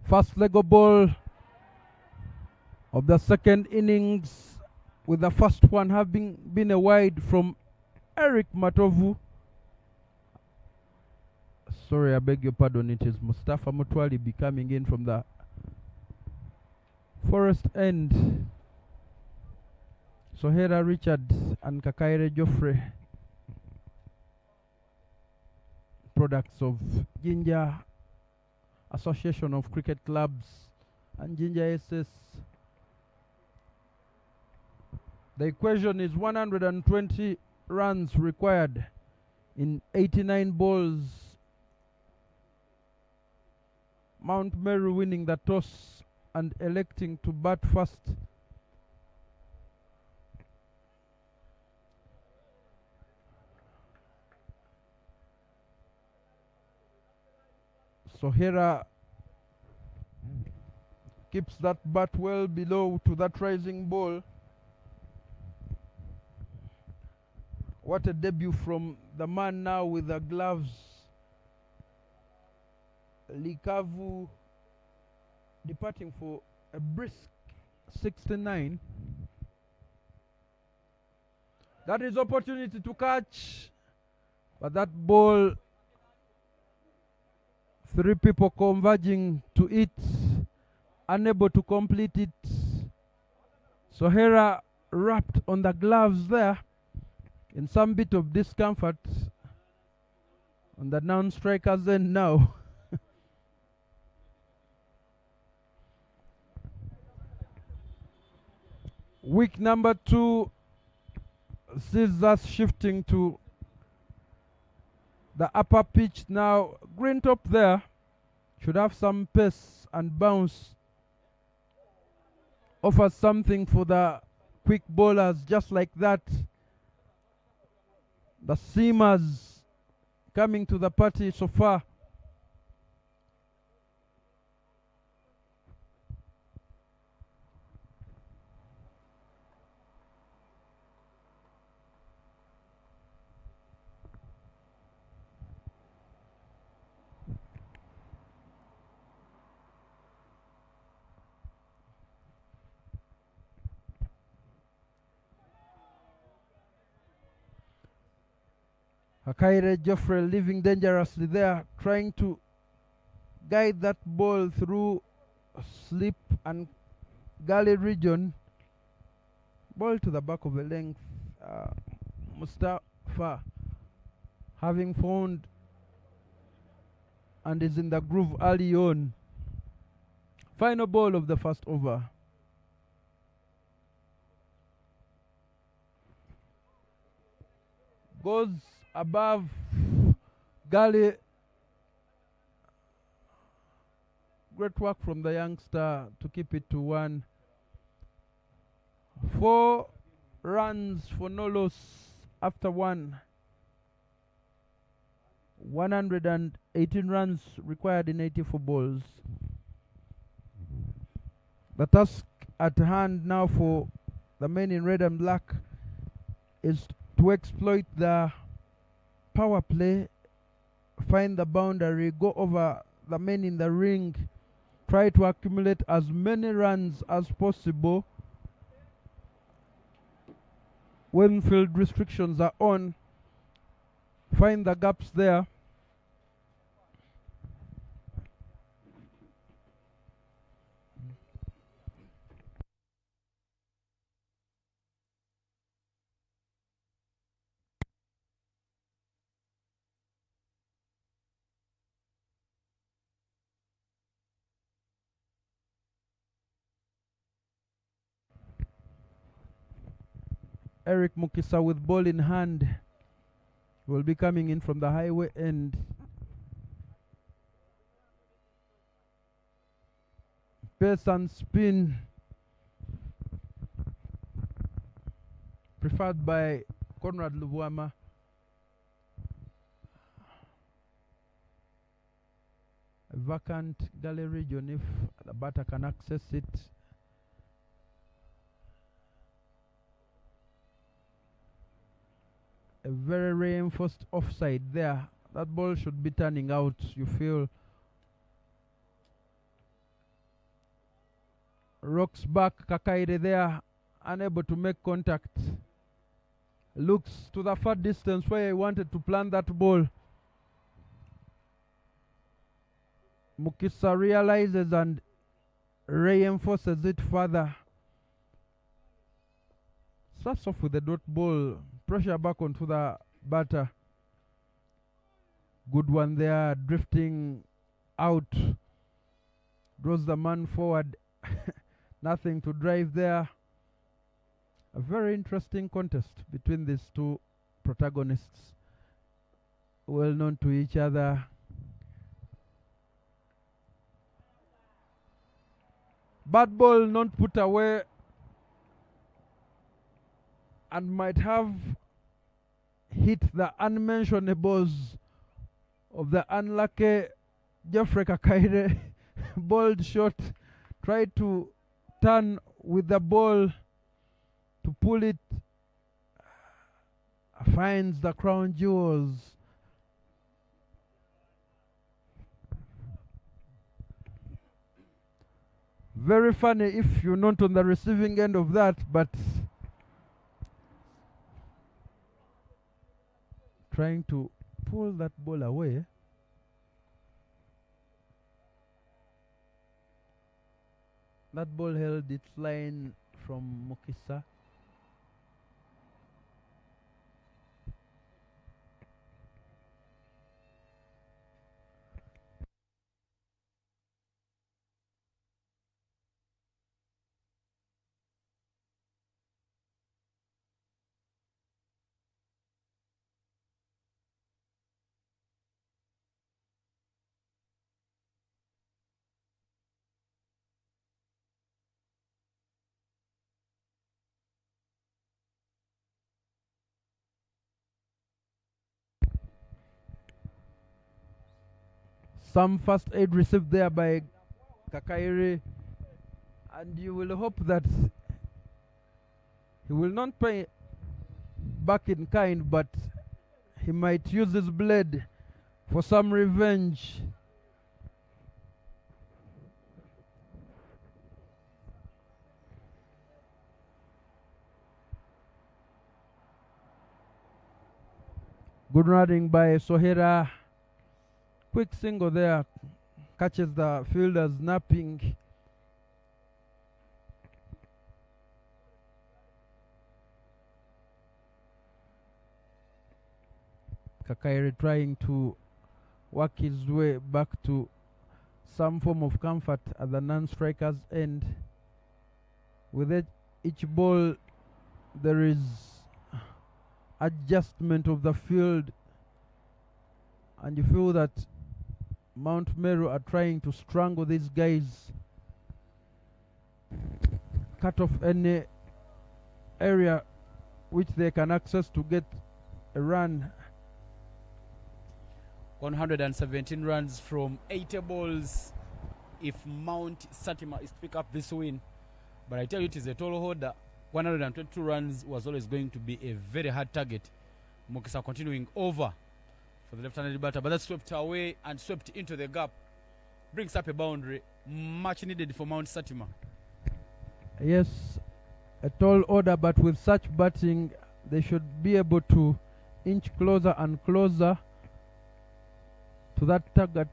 First Lego ball of the second innings, with the first one having been a wide from Eric Matovu. Sorry, I beg your pardon, it is Mustafa Mutwali be coming in from the forest end. Sohera Richard and Kakaire Joffrey, products of Ginger Association of Cricket Clubs and Ginger SS. The equation is 120 runs required in 89 balls. Mount Meru winning the toss and electing to bat first. Sohera keeps that bat well below to that rising ball. What a debut from the man now with the gloves. Likavu departing for a brisk 69. That is opportunity to catch, but that ball, three people converging to it, unable to complete it. Sohera wrapped on the gloves there in some bit of discomfort on the non-striker's end now. Week number 2 sees us shifting to the upper pitch now. Green top there should have some pace and bounce. Offers something for the quick bowlers just like that. The seamers coming to the party so far. Hakaire Joffrey living dangerously there, trying to guide that ball through slip and gully region. Ball to the back of the length. Mustafa having found and is in the groove early on. Final ball of the first over. Goes above gully. Great work from the youngster to keep it to 1. 4 runs for no loss after 1. 118 runs required in 84 balls. The task at hand now for the men in red and black is to exploit the power play, find the boundary, go over the men in the ring, try to accumulate as many runs as possible. When field restrictions are on, find the gaps there. Eric Mukisa with ball in hand will be coming in from the highway end. Pace and spin preferred by Conrad Luvuama. A vacant gully region if the batter can access it. A very reinforced offside there. That ball should be turning out, you feel. Rocks back. Kakaire there, unable to make contact. Looks to the far distance where he wanted to plant that ball. Mukisa realizes and reinforces it further. Starts off with the dot ball. Pressure back onto the batter. Good one there, drifting out. Draws the man forward. Nothing to drive there. A very interesting contest between these two protagonists, well known to each other. Bad ball not put away and might have hit the unmentionables of the unlucky Geoffrey Kakaire. Balled shot, tried to turn with the ball to pull it, finds the crown jewels. Very funny if you're not on the receiving end of that, but trying to pull that ball away. That ball held its line from Mukisa. Some first aid received there by Kakaire, and you will hope that he will not pay back in kind, but he might use his blade for some revenge. Good running by Sohera. Quick single there, catches the fielders napping. Kakaire trying to work his way back to some form of comfort at the non-striker's end. With each ball, there is adjustment of the field, and you feel that Mount Meru are trying to strangle these guys, cut off any area which they can access to get a run. 117 runs from 80 balls if Mount Satima is to pick up this win. But I tell you, it is a tall order. 122 runs was always going to be a very hard target. Mukisa continuing over for the left-handed batter, but that's swept away and swept into the gap. Brings up a boundary, much needed for Mount Satima. Yes, a tall order, but with such batting, they should be able to inch closer and closer to that target.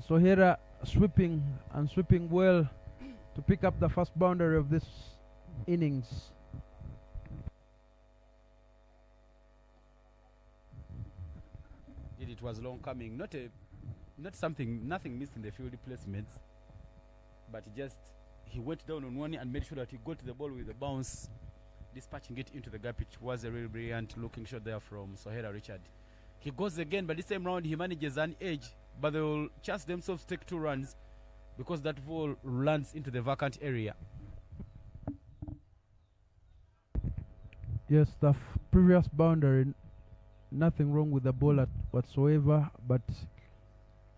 Sohera sweeping and sweeping well to pick up the first boundary of this innings. It was long coming, nothing missed in the field placements, but he went down on one and made sure that he got the ball with a bounce, dispatching it into the gap. It was a really brilliant looking shot there from Sohera Richard. He goes again, but this time round he manages an edge, but they will chance themselves to take 2 runs because that ball lands into the vacant area. Yes, the previous boundary, nothing wrong with the ball whatsoever, but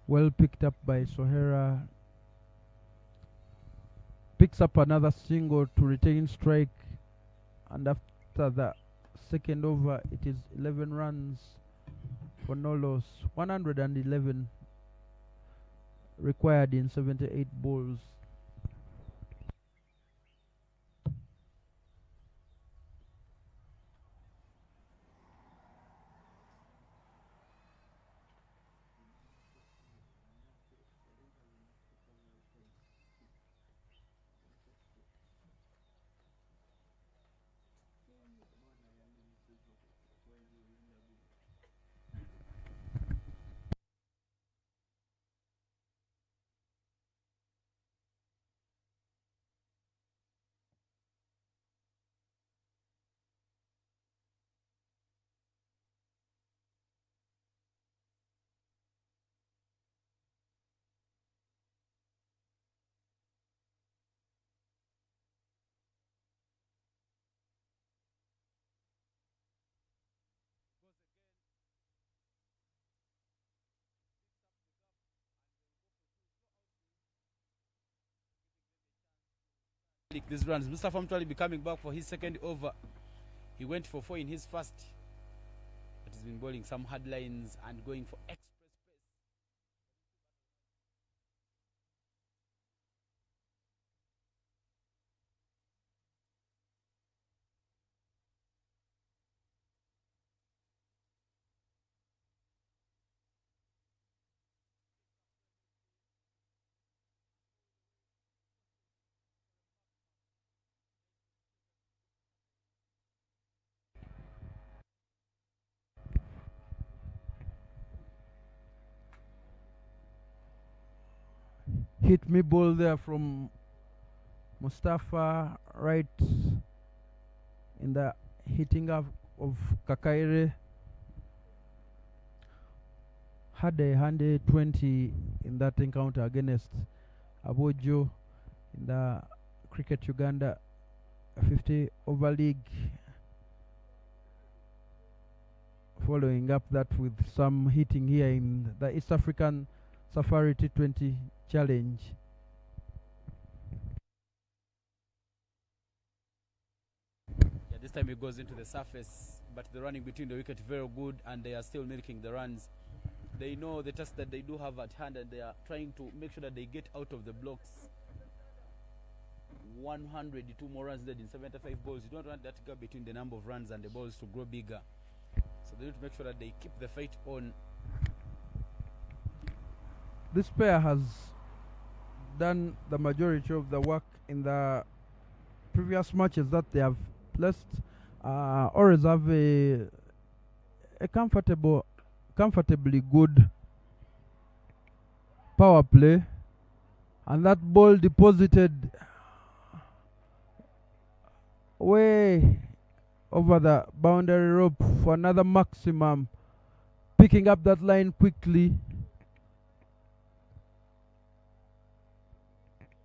well picked up by Sohera. Picks up another single to retain strike, and after the second over, it is 11 runs for no loss. 111 required in 78 balls. these runs. Mustafa Mtwali be coming back for his second over. He went for 4 in his first, but he's been bowling some hard lines and going for express pace. Hit me ball there from Mustafa, right in the hitting up of Kakaire. Had a 120 in that encounter against Abojo in the Cricket Uganda 50 over league. Following up that with some hitting here in the East African Safari T20 Challenge. Yeah, this time he goes into the surface, but the running between the wicket very good, and they are still milking the runs. They know the task that they do have at hand, and they are trying to make sure that they get out of the blocks. 102 more runs needed in 75 balls. You don't want that gap between the number of runs and the balls to grow bigger. So they need to make sure that they keep the fight on. This pair has done the majority of the work in the previous matches that they have placed. Always have a comfortably good power play, and that ball deposited way over the boundary rope for another maximum, picking up that line quickly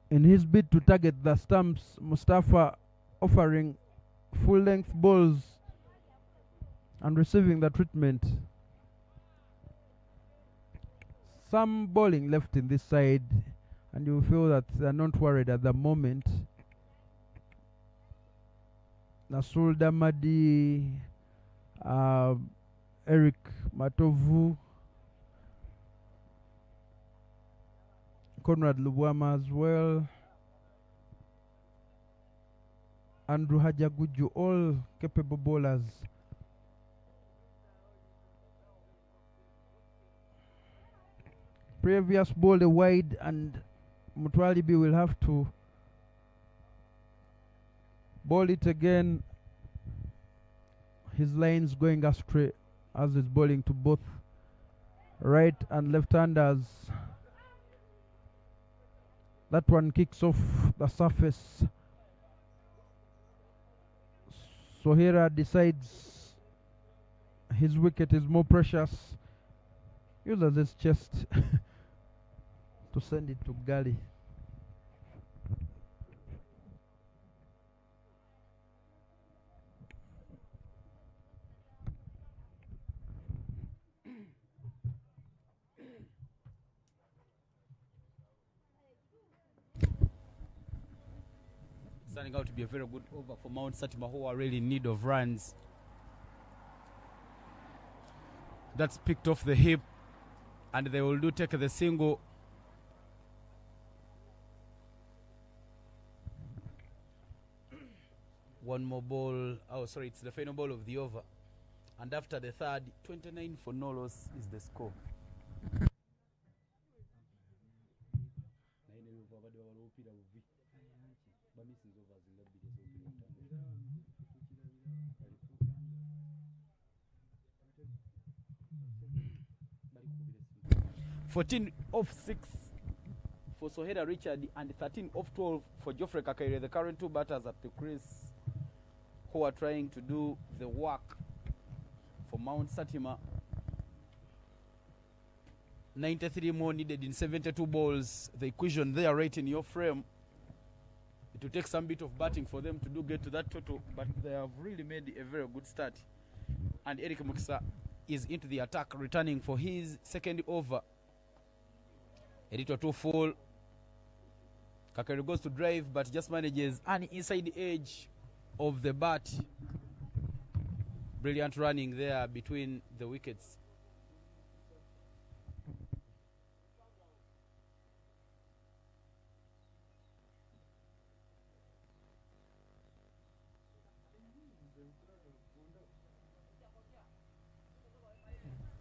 in his bid to target the stumps. Mustafa offering full length balls and receiving the treatment. Some bowling left in this side, and you feel that they are not worried at the moment. Nasul Damadi, Eric Matovu, Conrad Lubwama as well, Andrew Hajaguju, all capable bowlers. Previous ball wide, and Mutwalibi will have to bowl it again. His lines going astray as he's bowling to both right and left-handers. That one kicks off the surface. Sohera decides his wicket is more precious. Uses his chest to send it to gully. Turning out to be a very good over for Mount Satima, who are really in need of runs. That's picked off the hip, and they will take the single. One more ball. Oh, sorry, it's the final ball of the over. And after the third, 29 for no loss is the score. 14 off 6 for Sohera Richard and 13 off 12 for Geoffrey Kakaire, the current two batters at the crease, who are trying to do the work for Mount Satima. 93 more needed in 72 balls. The equation there right in your frame. It will take some bit of batting for them to get to that total, but they have really made a very good start. And Eric Mukisa is into the attack, returning for his second over. Editor 2 full. Kakari goes to drive, but just manages an inside edge of the bat. Brilliant running there between the wickets.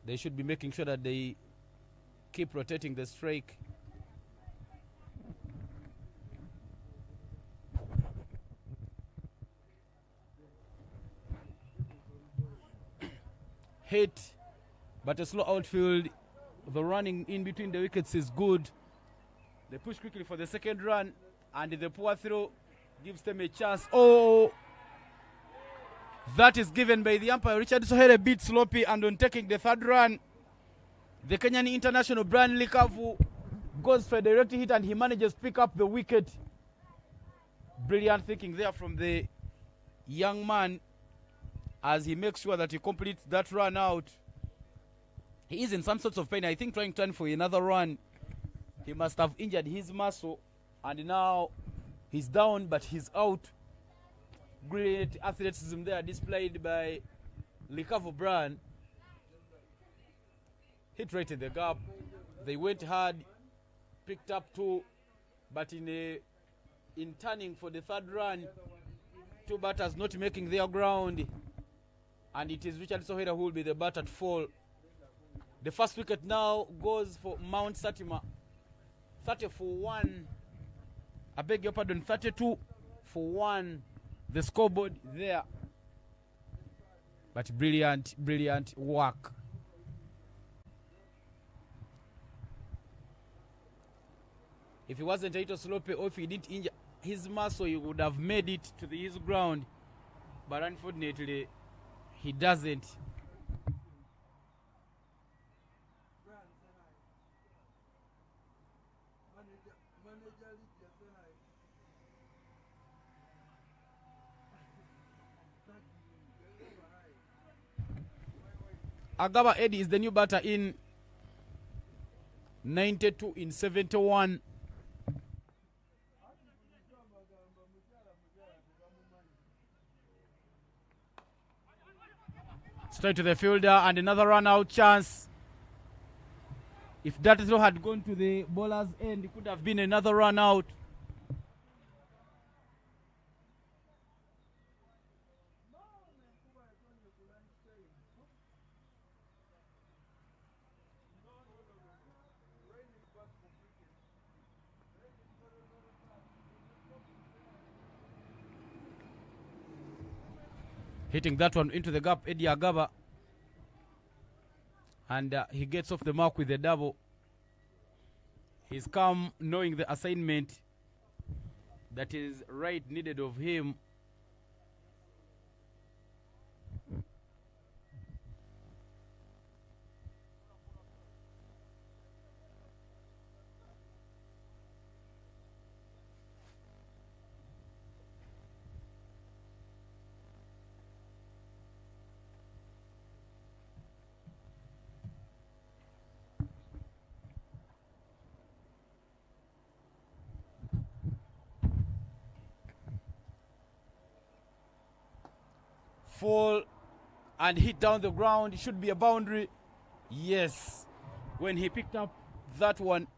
They should be making sure that they keep rotating the strike. Hit, but a slow outfield. The running in between the wickets is good. They push quickly for the second run, and the poor throw gives them a chance. Oh! That is given by the umpire. Richard Sohere a bit sloppy, and on taking the third run, the Kenyan international Brian Likavu goes for a direct hit, and he manages to pick up the wicket. Brilliant thinking there from the young man as he makes sure that he completes that run out. He is in some sorts of pain. I think trying to turn for another run, he must have injured his muscle, and now he's down, but he's out. Great athleticism there displayed by Likavu Brand. Hit right in the gap. They went hard, picked up two, but in turning for the third run, two batters not making their ground, and it is Richard Sohera who will be the batter to fall. The first wicket now goes for Mount Satima. 30 for 1. I beg your pardon, 32 for 1. The scoreboard there. But brilliant, brilliant work. If he wasn't a little sloppy, or if he didn't injure his muscle, he would have made it to his ground. But unfortunately, he doesn't. Agaba Eddie is the new batter in 92 in 71. Straight to the fielder, and another run out chance. If that throw had gone to the bowler's end, it could have been another run out. Hitting that one into the gap, Eddie Agaba. And he gets off the mark with a double. He's calm, knowing the assignment that is right needed of him. Fall and hit down the ground. It should be a boundary. Yes. When he picked up that one,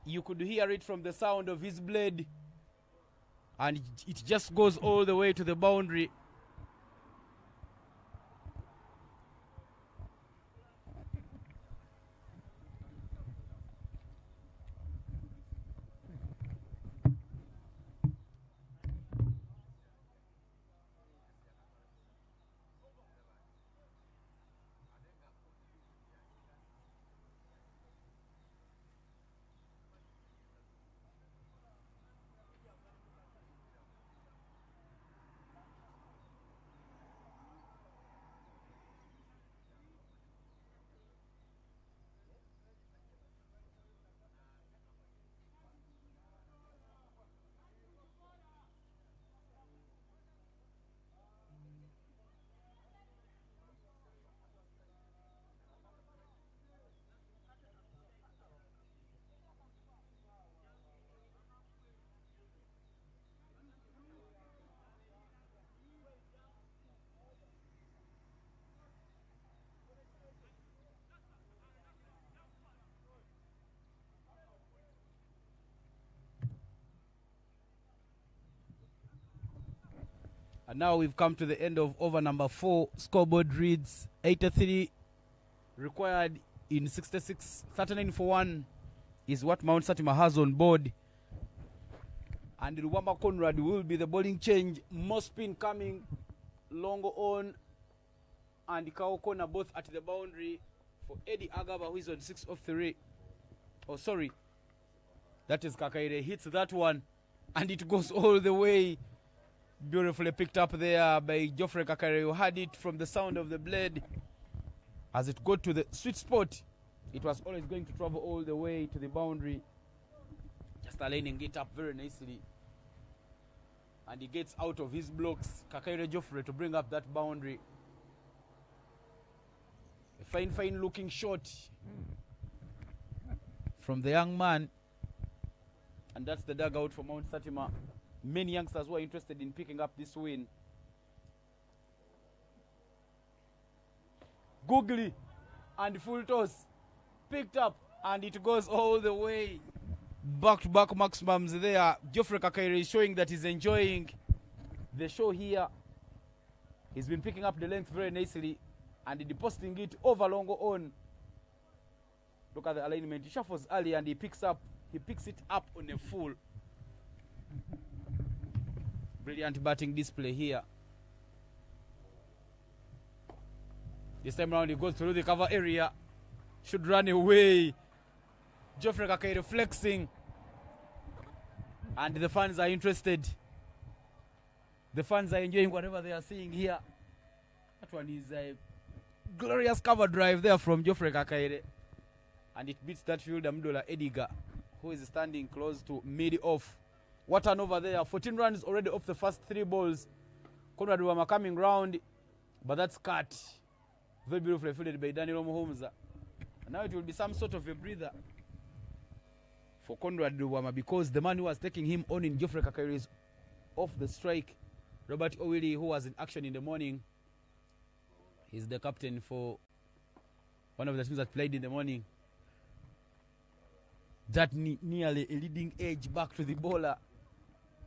you could hear it from the sound of his blade. And it just goes all the way to the boundary. And now we've come to the end of over number 4. Scoreboard reads 83 required in 66. 39 for 1 is what Mount Satima has on board. And Luwamba Conrad will be the bowling change. Mospin coming, Longo on, and Kaokona both at the boundary for Eddie Agaba, who is on 6 of 3. Oh, sorry. That is Kakaire. Hits that one, and it goes all the way. Beautifully picked up there by Geoffrey Kakaire, who had it from the sound of the blade. As it got to the sweet spot, it was always going to travel all the way to the boundary. Just aligning it up very nicely. And he gets out of his blocks, Kakaire Geoffrey, to bring up that boundary. A fine looking shot from the young man. And that's the dugout for Mount Satima. Many youngsters who are interested in picking up this win. Googly and full toss. Picked up, and it goes all the way. Back-to-back maximums there. Geoffrey Kakaire is showing that he's enjoying the show here. He's been picking up the length very nicely and depositing it over Longo on. Look at the alignment. He shuffles early and he picks it up on a full. Brilliant batting display here. This time around he goes through the cover area. Should run away. Geoffrey Kakaire flexing. And the fans are interested. The fans are enjoying whatever they are seeing here. That one is a glorious cover drive there from Geoffrey Kakaire. And it beats that fielder Mdola Ediga, who is standing close to mid-off. What an over there. 14 runs already off the first 3 balls. Conrad Wama coming round, but that's cut. Very beautifully fielded by Daniel Omuhumza. And now it will be some sort of a breather for Conrad Wama, because the man who was taking him on in Geoffrey Kakaire is off the strike. Robert Owili, who was in action in the morning, he's the captain for one of the teams that played in the morning. That nearly a leading edge back to the bowler.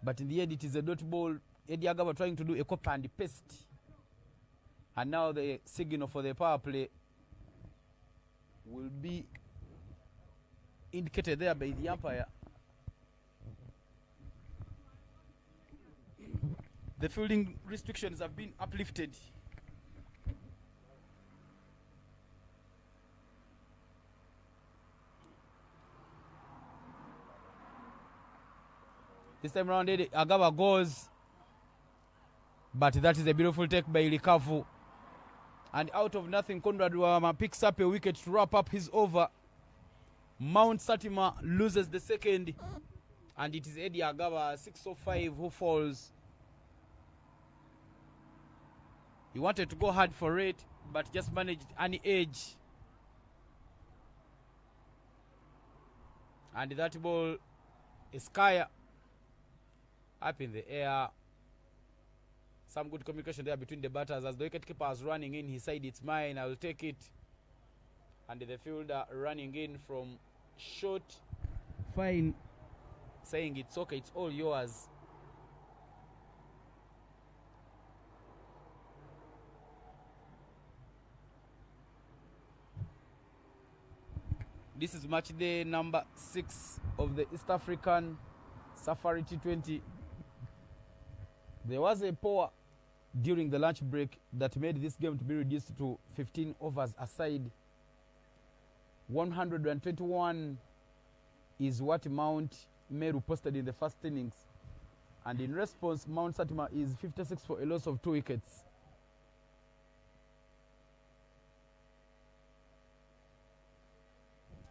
But in the end, it is a dot ball. Eddie Agaba trying to do a copy and paste. And now the signal for the power play will be indicated there by the umpire. The fielding restrictions have been uplifted. This time around, Agaba goes. But that is a beautiful take by Likavu. And out of nothing, Conrad Wama picks up a wicket to wrap up his over. Mount Satima loses the second. And it is Eddie Agaba, 605, who falls. He wanted to go hard for it, but just managed an edge. And that ball is Kaya up in the air. Some good communication there between the batters. As the wicketkeeper is running in, he said, "It's mine, I'll take it." And the fielder running in from short, fine, saying, "It's okay, it's all yours." This is match day number 6 of the East African Safari T20. There was a power during the lunch break that made this game to be reduced to 15 overs aside. 121 is what Mount Meru posted in the first innings. And in response, Mount Satima is 56 for a loss of 2 wickets.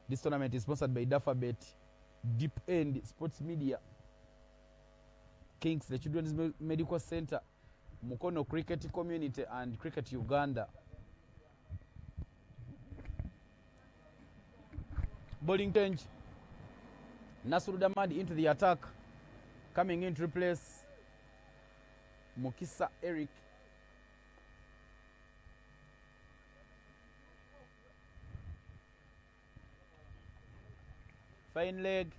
This tournament is sponsored by Dafabet, Deep End Sports Media, Kings, the Children's Medical Center, Mukono Cricket Community, and Cricket Uganda. Bowling change. Nasru Damadi into the attack, coming in to replace Mukisa Eric. Fine leg,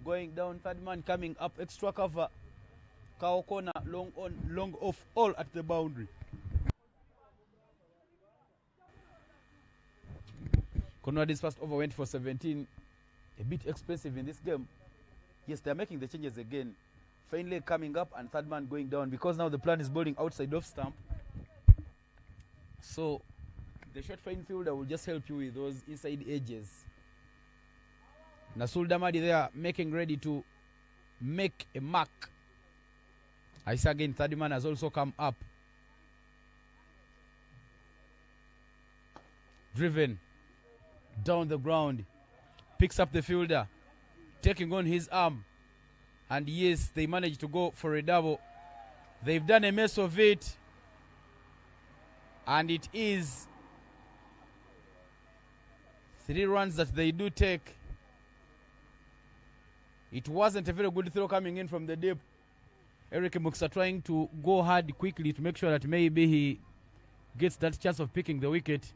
going down, third man coming up, extra cover. Cow corner, long on, long off, all at the boundary. Conrad's first over went for 17. A bit expensive in this game. Yes, they're making the changes again. Fine leg coming up and third man going down because now the plan is bowling outside off stump. So the short fine fielder will just help you with those inside edges. Nasul Damadi there making ready to make a mark. I say again, third man has also come up. Driven down the ground. Picks up the fielder. Taking on his arm. And yes, they managed to go for a double. They've done a mess of it. And it is 3 runs that they do take. It wasn't a very good throw coming in from the deep. Eric Muksa trying to go hard quickly to make sure that maybe he gets that chance of picking the wicket.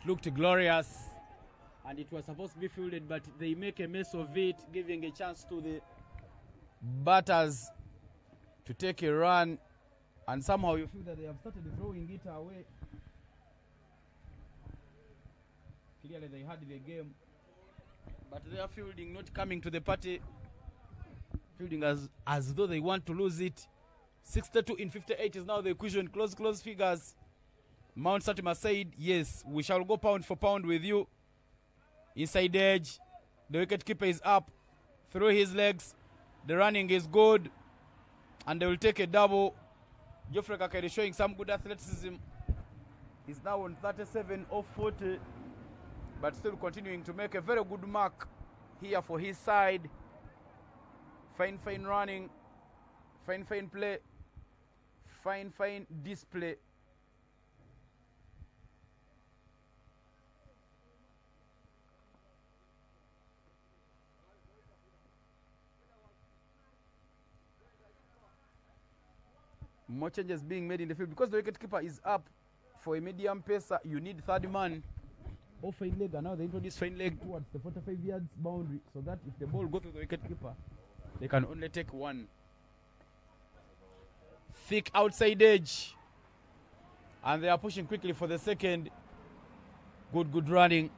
Looked glorious and it was supposed to be fielded, but they make a mess of it, giving a chance to the batters to take a run, and somehow you feel that they have started throwing it away. Clearly they had the game, but they are fielding not coming to the party, fielding as though they want to lose it. 62 in 58 is now the equation. Close figures. Mount Satima said, yes, we shall go pound for pound with you. Inside edge. The wicketkeeper is up. Through his legs. The running is good. And they will take a double. Geoffrey Kakere showing some good athleticism. He's now on 37 of 40. But still continuing to make a very good mark here for his side. Fine running. Fine play. Fine display. More changes being made in the field because the wicketkeeper is up for a medium pacer. You need third man or fine leg, and now they introduce fine leg towards the 45 yards boundary so that if the ball goes to the wicketkeeper, they can only take one. Thick outside edge, and they are pushing quickly for the second. Good running,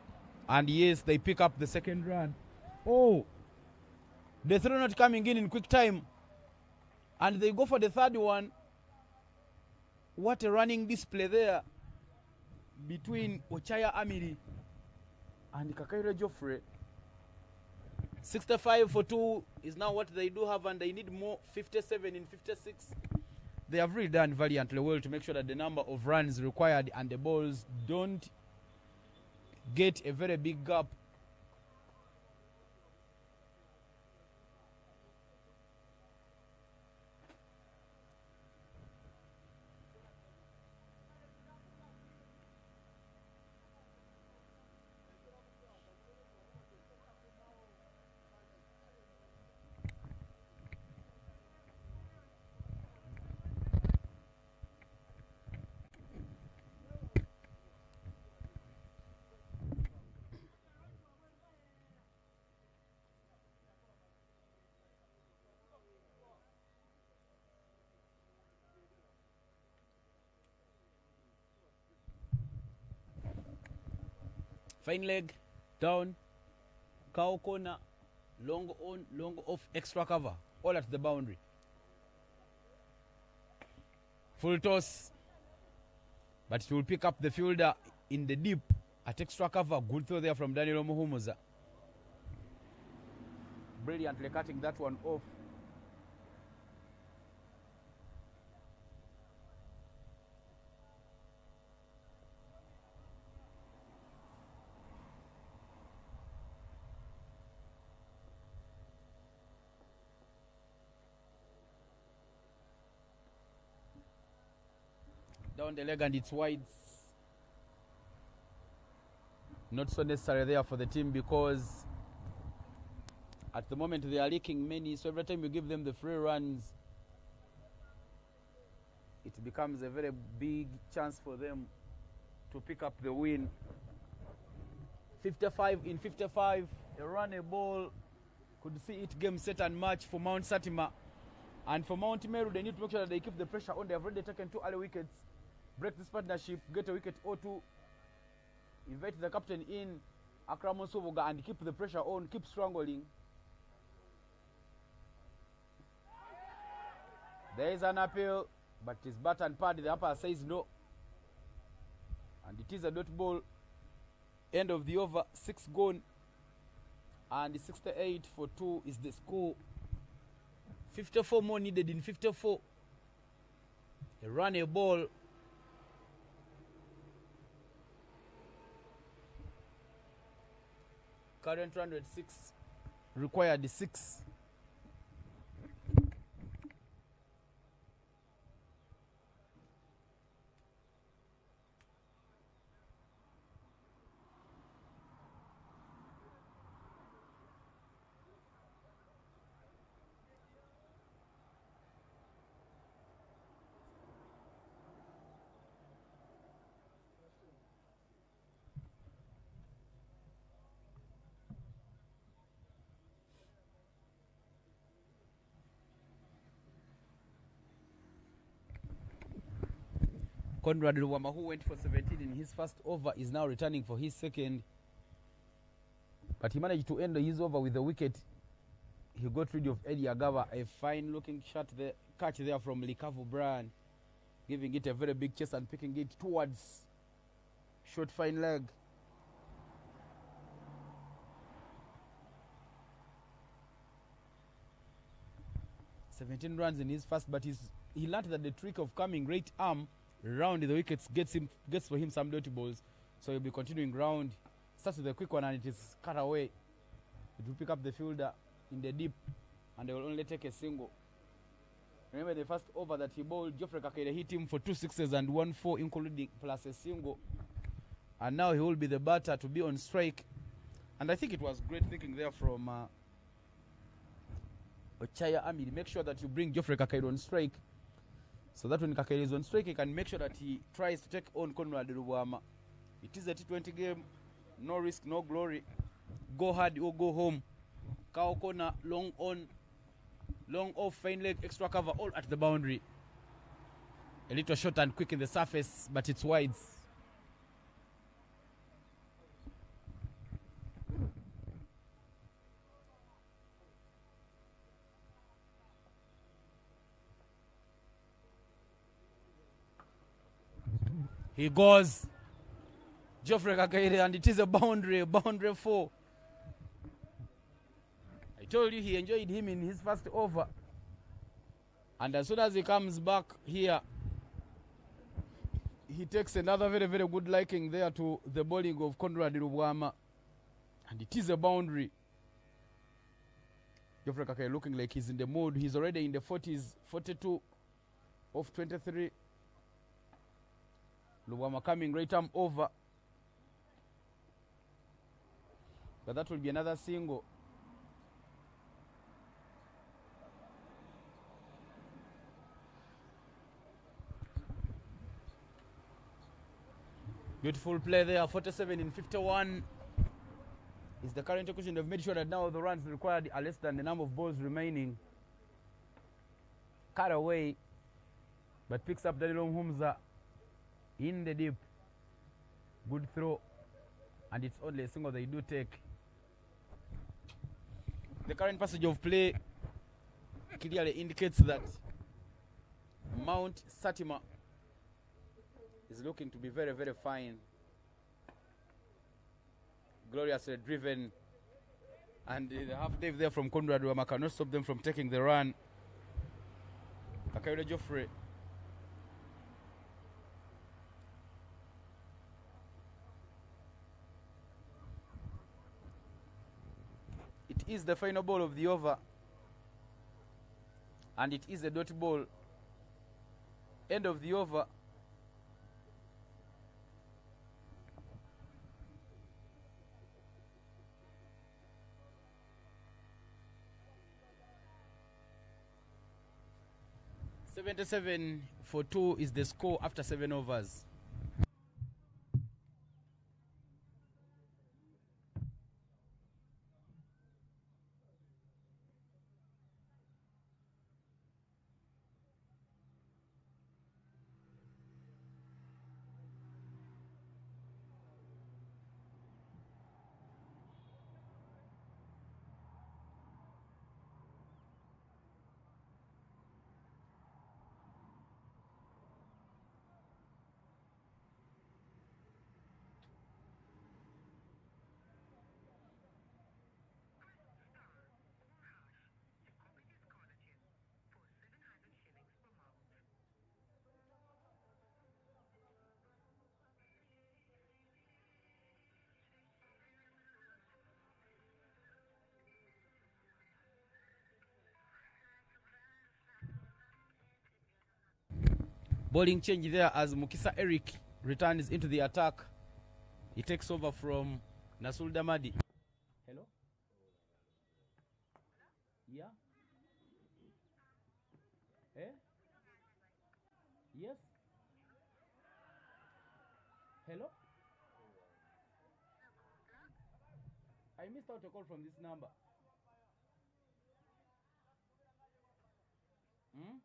and yes, they pick up the second run. Oh, the throw not coming in quick time, and they go for the third one. What a running display there between Ochaya Amiri and Kakaire Geoffrey. 65 for 2 is now what they do have, and they need more. 57 in 56. They have really done valiantly well to make sure that the number of runs required and the balls don't get a very big gap. Fine leg, down, cow corner, long on, long off, extra cover, all at the boundary. Full toss. But it will pick up the fielder in the deep at extra cover. Good throw there from Daniel Muhumuza. Brilliantly cutting that one off. Down the leg and it's wide. Not so necessary there for the team because at the moment they are leaking many, so every time you give them the free runs, it becomes a very big chance for them to pick up the win. 55 in 55, a run, a ball. Could see it game set and match for Mount Satima. And for Mount Meru, they need to make sure that they keep the pressure on. They have already taken 2 early wickets. Break this partnership, get a wicket or 2. Invite the captain in, Akramo Sovoga, and keep the pressure on, keep strangling. There is an appeal, but it is bat and pad. The umpire says no. And it is a dot ball. End of the over, 6 gone. And 68 for 2 is the score. 54 more needed in 54. A run, a ball. Current run rate 6. Required 6. Conrad Luwama, who went for 17 in his first over, is now returning for his second. But he managed to end his over with a wicket. He got rid of Eddie Agava. A fine looking catch there from Likavu Brian, giving it a very big chase and picking it towards short fine leg. "17 runs in his first, but he learned that the trick of coming right arm round the wickets gets for him some dirty balls. So he'll be continuing round. Starts with a quick one and it is cut away. It will pick up the fielder in the deep and they will only take a single. Remember the first over that he bowled, Geoffrey Kakere hit him for 2 sixes and 1 4, including plus a single. And now he will be the batter to be on strike. And I think it was great thinking there from Ochaya Amid. Make sure that you bring Geoffrey Kakere on strike, so that when Kakere is on strike, he can make sure that he tries to take on Conrad Luwama. It is a T20 game, no risk, no glory. Go hard or go home. Cow corner, long on, long off, fine leg, extra cover, all at the boundary. A little short and quick in the surface, but it's wides. He goes. Geoffrey Kakere, and it is a boundary 4. I told you he enjoyed him in his first over. And as soon as he comes back here, he takes another very, very good liking there to the bowling of Conrad Luwama. And it is a boundary. Geoffrey Kakere looking like he's in the mood. He's already in the 40s, 42 of 23. Luwama coming right arm over. But that will be another single. Beautiful play there. 47 in 51 is the current equation. They've made sure that now the runs required are less than the number of balls remaining. Cut away, but picks up Daniel Humza in the deep. Good throw, and it's only a single they do take. The current passage of play clearly indicates that Mount Satima is looking to be very, very fine. Gloriously driven. And the half dive there from Conrad Wama cannot stop them from taking the run. Akaira Joffrey. It is the final ball of the over. And it is a dot ball. End of the over. $77-2 is the score after 7 overs. Bowling change there as Mukisa Eric returns into the attack. He takes over from Nasul Damadi. Hello? Yeah? Eh? Yes? Hello? I missed out a call from this number. Hmm?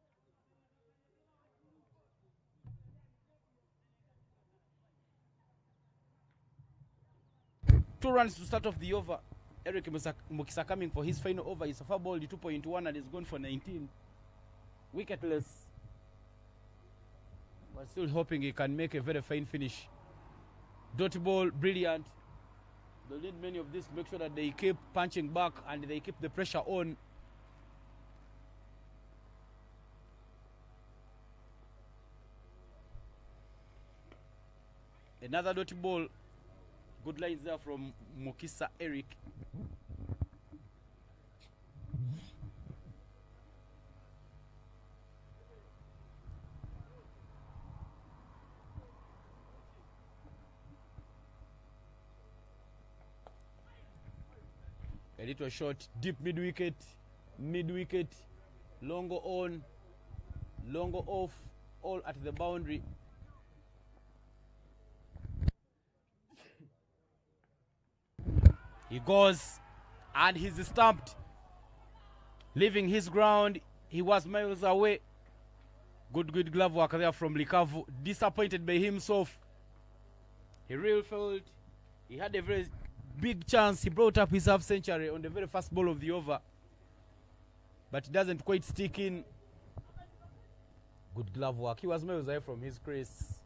2 runs to start off the over. Eric Mukisa coming for his final over. He's a foul ball, 2.1, and he's gone for 19. Wicketless. But still hoping he can make a very fine finish. Dot ball, brilliant. They'll need many of these to make sure that they keep punching back and they keep the pressure on. Another dot ball. Good lines there from Mukisa Eric. A little shot, deep mid wicket, longer on, longer off, all at the boundary. He goes and he's stumped, leaving his ground. He was miles away. Good glove work there from Likavu. Disappointed by himself. He really felt he had a very big chance. He brought up his half century on the very first ball of the over, but it doesn't quite stick in. Good glove work. He was miles away from his crease,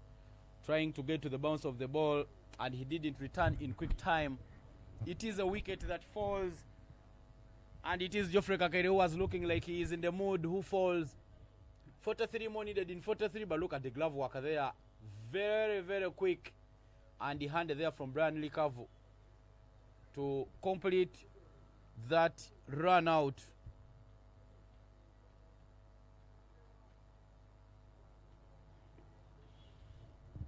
trying to get to the bounce of the ball, and he didn't return in quick time. It is a wicket that falls, and it is Geoffrey Kakere who was looking like he is in the mood, who falls. 43 more needed in 43, but look at the glove work there. Very quick, and the hand there from Brian Likavu to complete that run out.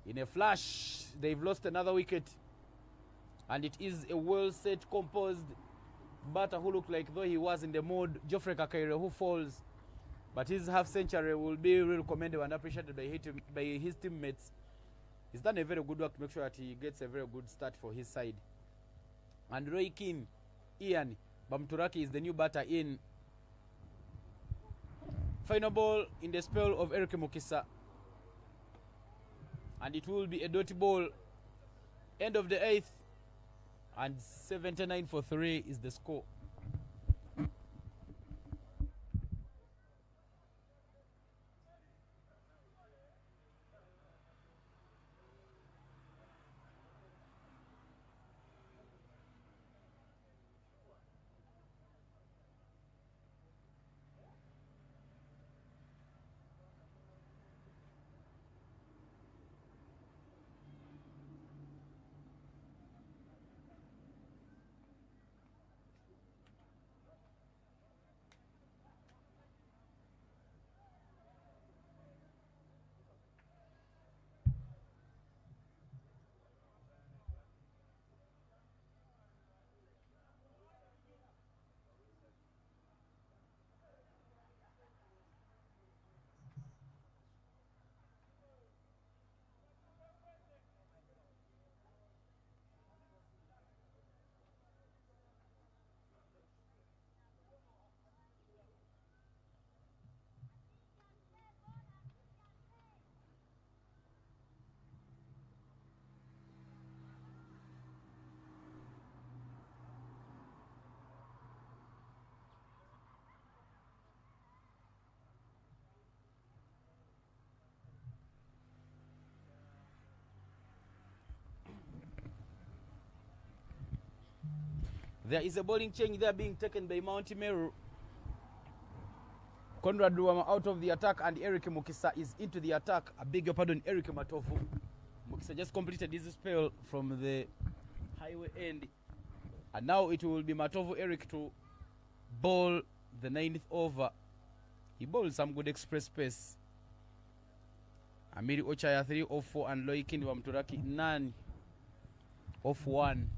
In a flash, they've lost another wicket. And it is a well-set, composed batter who looked like though he was in the mood. Geoffrey Kakere who falls. But his half-century will be really commended and appreciated by his teammates. He's done a very good work to make sure that he gets a very good start for his side. And Roy Keane, Ian Bamturaki is the new batter in. Final ball in the spell of Eric Mukisa. And it will be a dot ball. End of the 8th. And 79-3 is the score. There is a bowling change there being taken by Mount Meru. Conrad Luwama out of the attack and Eric Mukisa is into the attack. I beg your pardon, Eric Matovu. Mukisa just completed his spell from the highway end. And now it will be Matovu Eric to bowl the 9th over. He bowled some good express pace. Amiri Ochaya 3 off 4 and Loikindi wa Mturaki 9 off 1.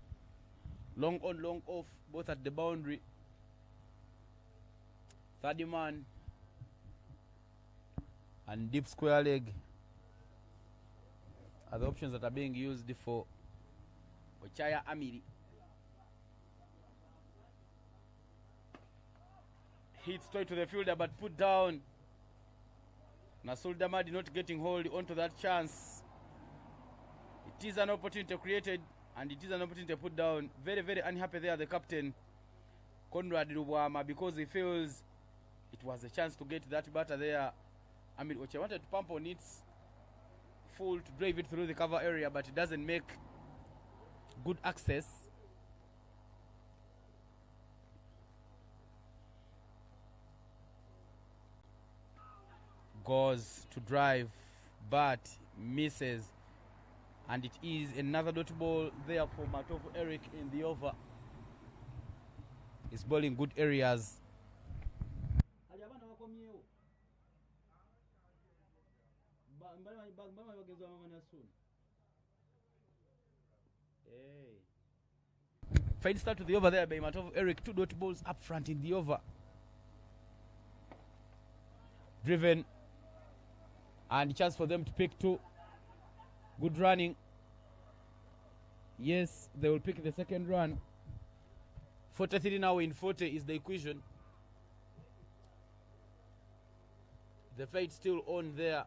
Long on, long off, both at the boundary. 30 man and deep square leg are the options that are being used for Ochaya Amiri. Hit straight to the fielder but put down. Nasul Damadi not getting hold onto that chance. It is an opportunity created and it is an opportunity to put down. Very, very unhappy there, the captain, Conrad Luwama, because he feels it was a chance to get that batter there. I mean, Oche wanted to pump on it full to drive it through the cover area, but it doesn't make good access. Goes to drive, but misses. And it is another dot ball there for Matovu Eric in the over. He's bowling good areas. Fine start to the over there by Matovu Eric. 2 dot balls up front in the over. Driven. And chance for them to pick 2. Good running. Yes, they will pick the second run. 43 now in 40 is the equation. The fight still on there.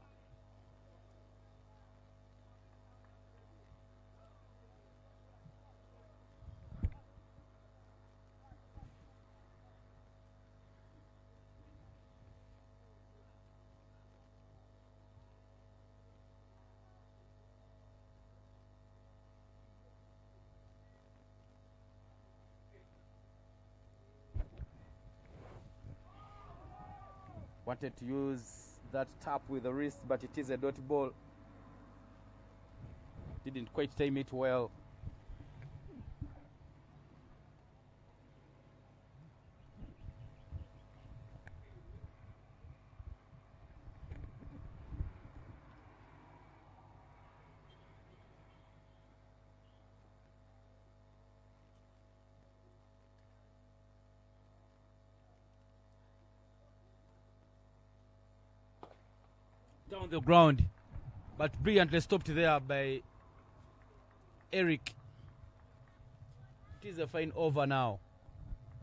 Wanted to use that tap with the wrist, but it is a dot ball. Didn't quite time it well. Down the ground, but brilliantly stopped there by Eric. It is a fine over now.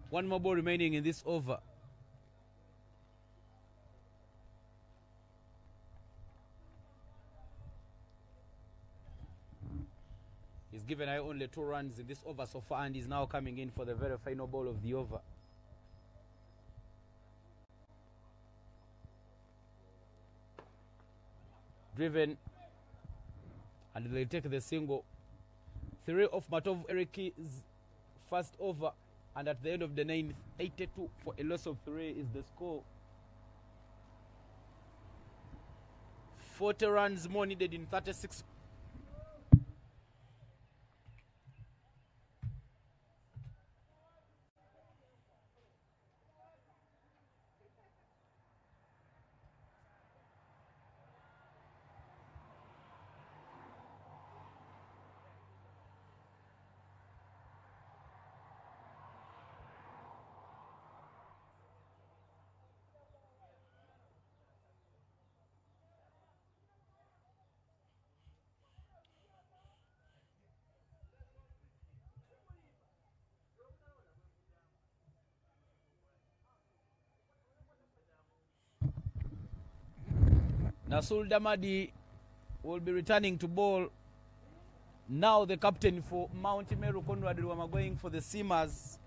1 more ball remaining in this over. He's given only 2 runs in this over so far, and he's now coming in for the very final ball of the over. Driven, and they take the single. 3 of Matovu Eric's first over, and at the end of the 9th, 82 for a loss of 3 is the score. 40 runs more needed in 36. Nasul Damadi will be returning to bowl. Now the captain for Mount Meru, Conrad Luwama, going for the seamers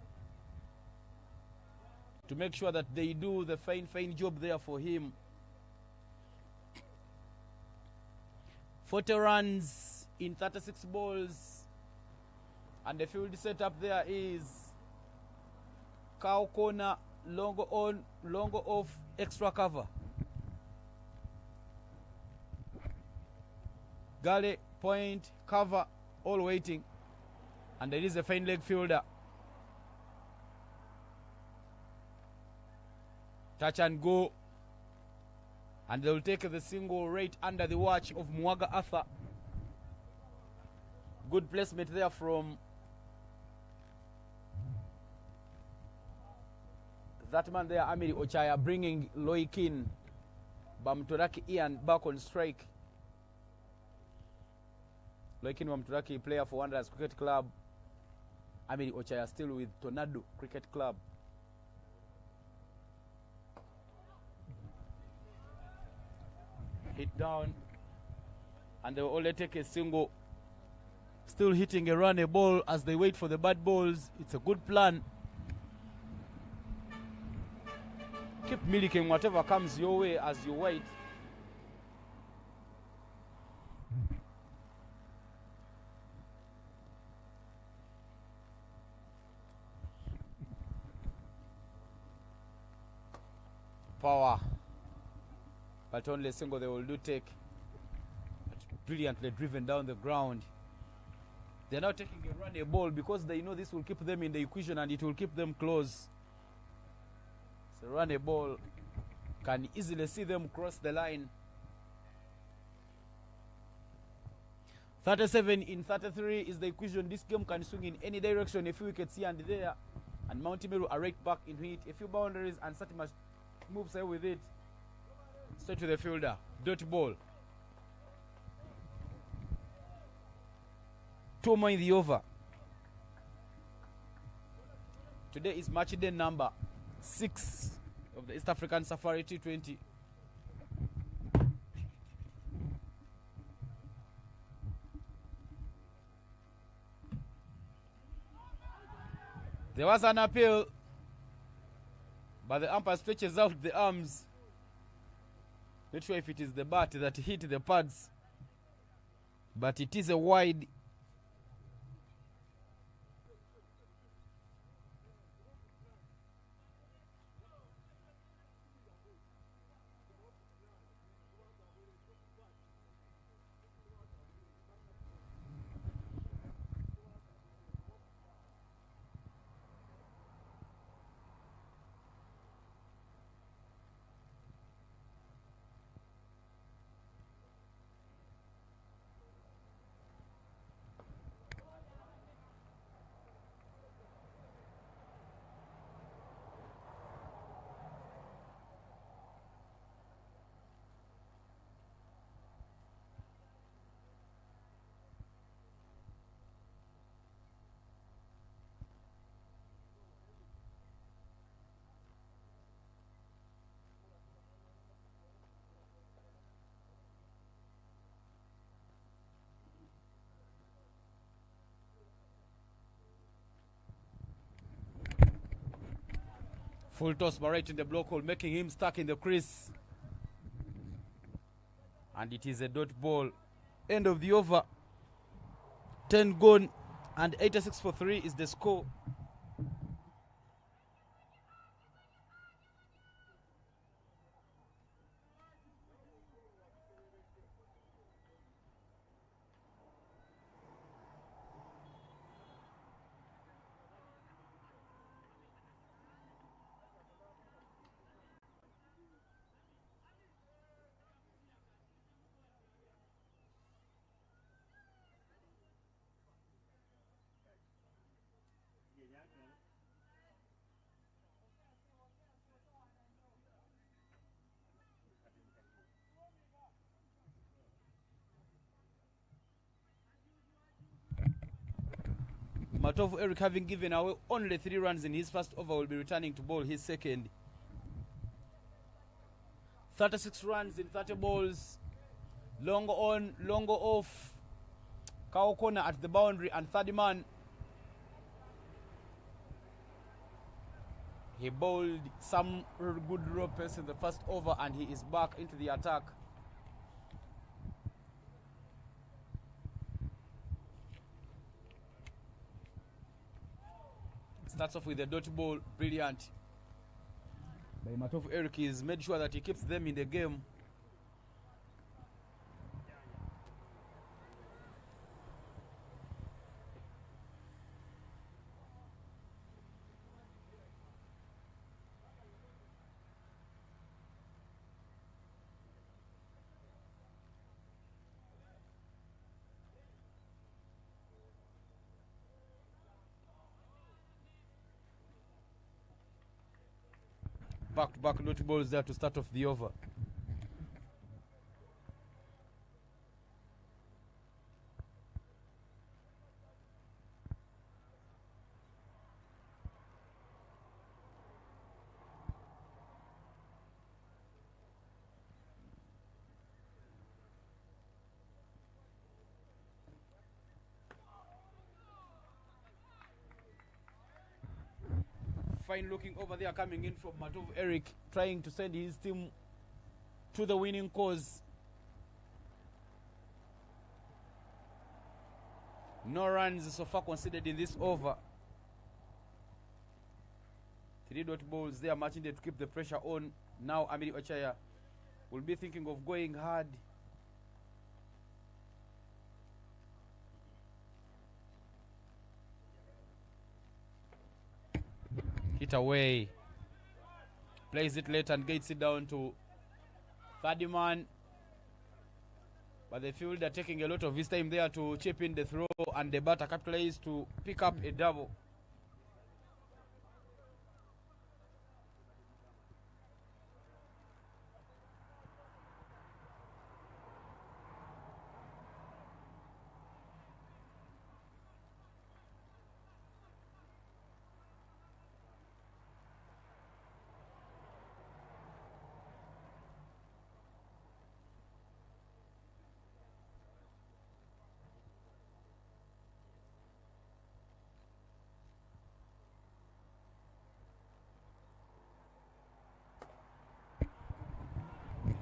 to make sure that they do the fine job there for him. 40 runs in 36 balls, and the field setup there is cow corner, longer on, longer off, extra cover. Gully, point, cover, all waiting. And there is a fine leg fielder. Touch and go. And they will take the single right under the watch of Mwaga Arthur. Good placement there from that man there, Amiri Ochaya, bringing Loikin Bamturaki Ian back on strike. Loikin Bamturaki, player for Wanderers Cricket Club. Amiri Ochaya still with Tornado Cricket Club. Hit down, and they will only take a single. Still hitting a run, a ball as they wait for the bad balls. It's a good plan. Keep milking whatever comes your way as you wait. Power. But only a single they will do take. But brilliantly driven down the ground. They're now taking a run, a ball, because they know this will keep them in the equation and it will keep them close. So run a ball can easily see them cross the line. 37 in 33 is the equation. This game can swing in any direction. A few wickets here and there. And Mount Meru are right back in it. A few boundaries and Satima moves away with it. Straight to the fielder. Dot ball. 2 more in the over. Today is match day number 6 of the East African Safari T20. There was an appeal, but the umpire stretches out the arms. Not sure if it is the bat that hit the pads, but it is a wide. Full toss, but right in the block hole, making him stuck in the crease. And it is a dot ball. End of the over. 10 gone and 86 for 3 is the score. Matovu Eric, having given away only 3 runs in his first over, will be returning to bowl his second. 36 runs in 30 balls. Longer on, longer off. Cow corner at the boundary and third man. He bowled some good raw pace in the first over and he is back into the attack. Starts off with a dot ball. Brilliant. By Matov Eric, he's made sure that he keeps them in the game. Back-to-back dot balls there to start off the over. Fine looking over there coming in from Matov Eric, trying to send his team to the winning cause. No runs so far conceded in this over. 3 dot balls there, matching there to keep the pressure on. Now Amiri Ochaya will be thinking of going hard. Hit away. Plays it late and gets it down to 30 man. But the fielder taking a lot of his time there to chip in the throw, and the batter capitalized to pick up a double.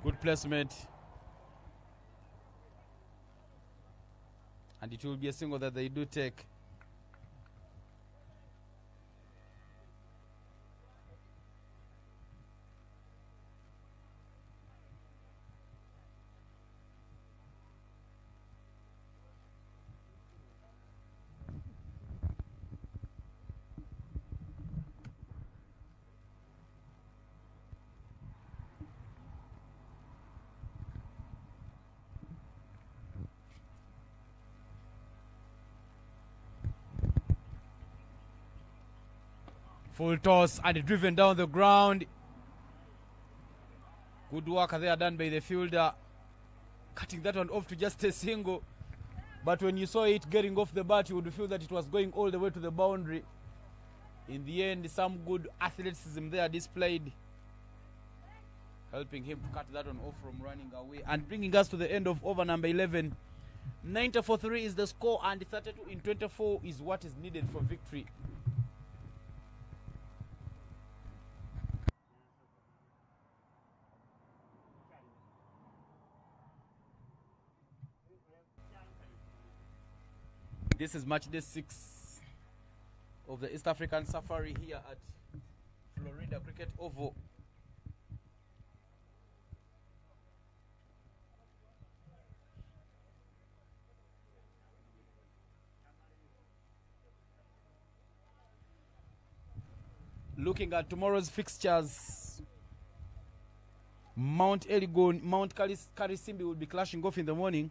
Good placement. And it will be a single that they do take. Full toss and driven down the ground. Good work there done by the fielder. Cutting that one off to just a single. But when you saw it getting off the bat, you would feel that it was going all the way to the boundary. In the end, some good athleticism there displayed, helping him to cut that one off from running away. And bringing us to the end of over number 11. 90-3 is the score, and 32 in 24 is what is needed for victory. This is match day 6 of the East African Safari here at Florida Cricket Oval. Looking at tomorrow's fixtures, Mount Elgon, Mount Karisimbi will be clashing off in the morning,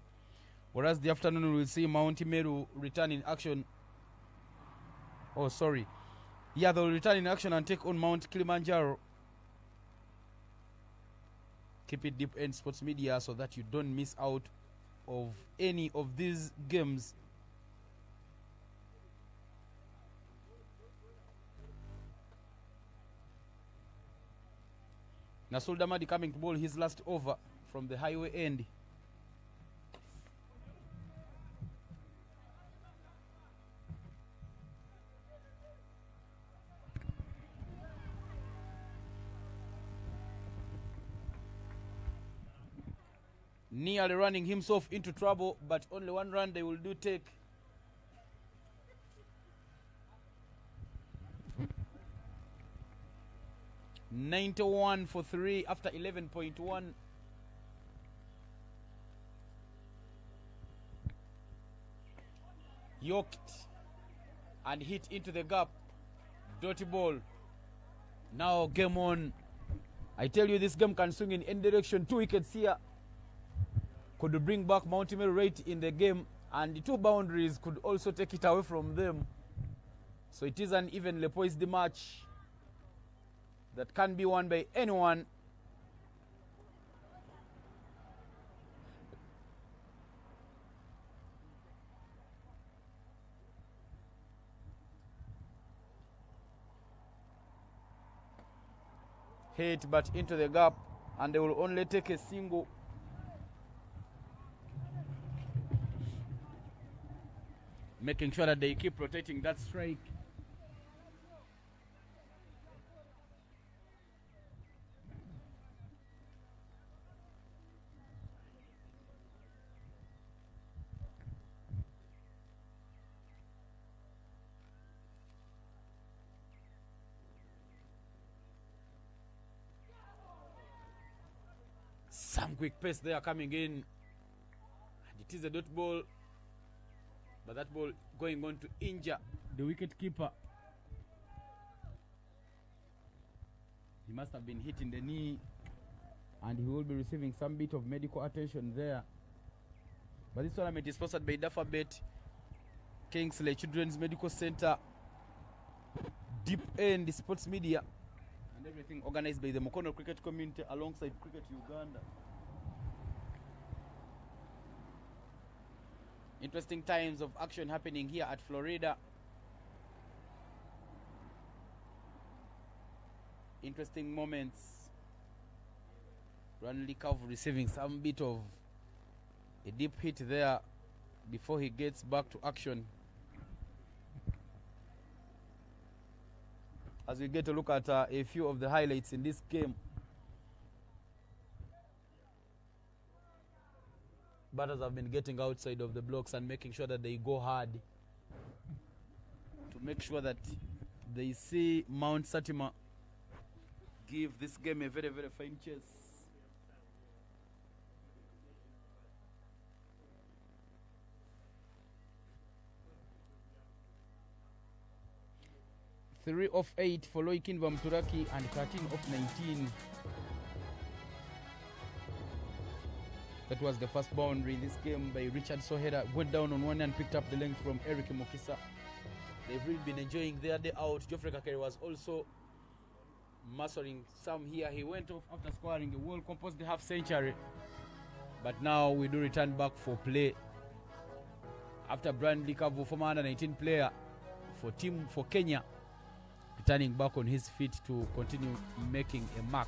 whereas the afternoon we will see Mount Meru return in action. Oh, sorry. Yeah, they'll return in action and take on Mount Kilimanjaro. Keep it Deep End Sports Media so that you don't miss out of any of these games. Nasul Damadi coming to bowl his last over from the highway end. Nearly running himself into trouble, but only one run they will do take. 91 for 3 after 11.1. Yoked and hit into the gap. Dirty ball. Now game on. I tell you, this game can swing in any direction. 2 wickets here could bring back Mount Meru right in the game, and the 2 boundaries could also take it away from them. So it is an evenly poised match that can be won by anyone. Hit but into the gap, and they will only take a single. Making sure that they keep rotating that strike. Some quick pace there coming in, and it is a dot ball, but that ball going on to injure the wicket keeper. He must have been hit in the knee, and he will be receiving some bit of medical attention there. But this tournament is sponsored by Dafabet, Kingsley Children's Medical Center, Deep End Sports Media, and everything organized by the Mukono Cricket Community alongside Cricket Uganda. Interesting times of action happening here at Florida. Interesting moments. Ranley Kavu receiving some bit of a deep hit there before he gets back to action. As we get to look at a few of the highlights in this game. Batters have been getting outside of the blocks and making sure that they go hard to make sure that they see Mount Satima give this game a very, very fine chase. Three of 8 for Loikin Vamturaki and 13 of 19. That was the first boundary in this game by Richard Sohera. Went down on one and picked up the length from Eric Mukisa. They've really been enjoying their day out. Geoffrey Kakere was also mastering some here. He went off after scoring a well-composed half century. But now we do return back for play. After Brandley Kavu, former under-19 player for Kenya, returning back on his feet to continue making a mark.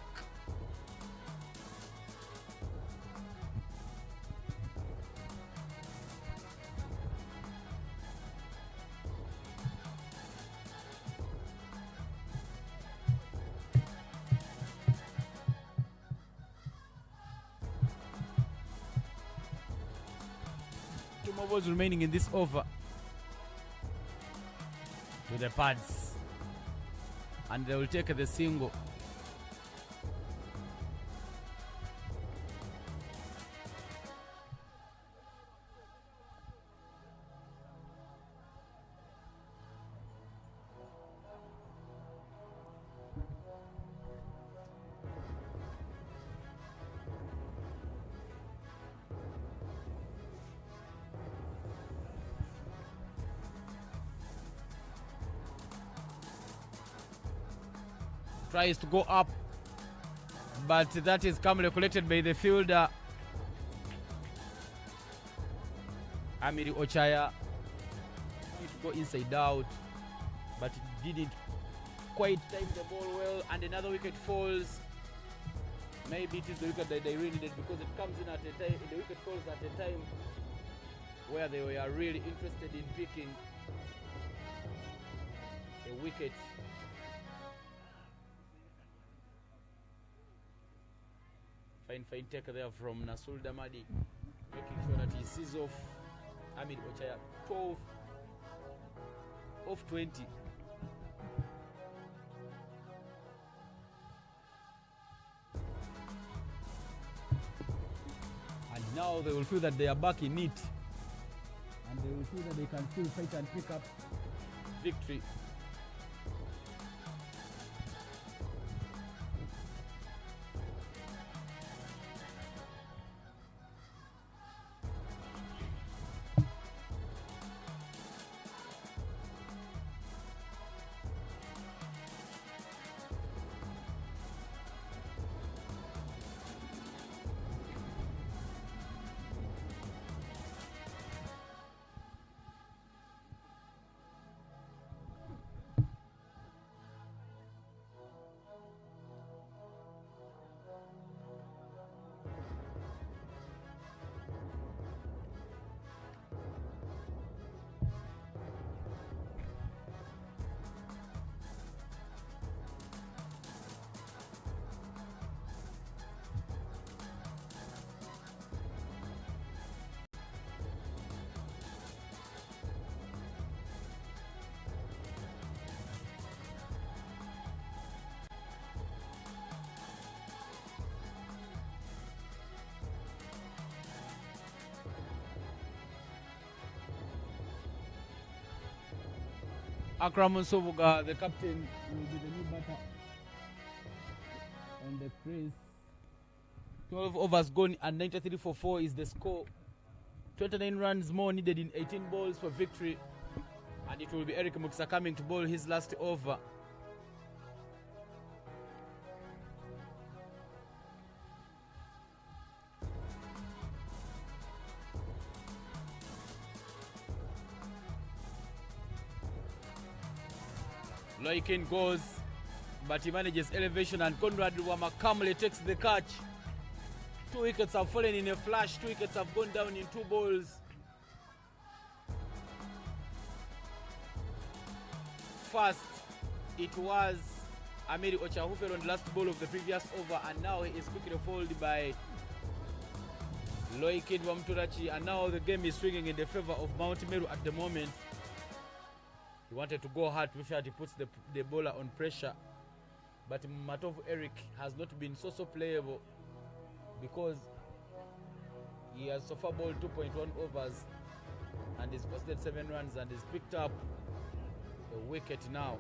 Two more balls remaining in this over. To the pads. And they will take the single. Tries to go up, but that is calmly collected by the fielder Amiri Ochaya. It go inside out, but it didn't quite time the ball well, and another wicket falls. Maybe it is the wicket that they really needed, because it comes in at a time, the wicket falls at a time where they were really interested in picking a wicket. Fine take there from Nasul Damadi, making sure that he sees off Amir Ochaya. 12 of 20. Now they will feel that they are back in it, and they will feel that they can still fight and pick up victory. Akram Sovuga, the captain, will be the new batter on the crease. 12 overs gone and 93 for 4 is the score. 29 runs more needed in 18 balls for victory. And it will be Eric Muksa coming to bowl his last over. Loikin goes, but he manages elevation, and Conrad Wama calmly takes the catch. 2 wickets have fallen in a flash. 2 wickets have gone down in 2 balls. First, it was Amiri Ocha who fell on the last ball of the previous over, and now he is quickly followed by Loikin Wamturachi, and now the game is swinging in the favor of Mount Meru at the moment. He wanted to go hard to make sure he puts the bowler on pressure, but Matov Eric has not been so playable because he has so far bowled 2.1 overs and he's posted 7 runs and he's picked up a wicket now.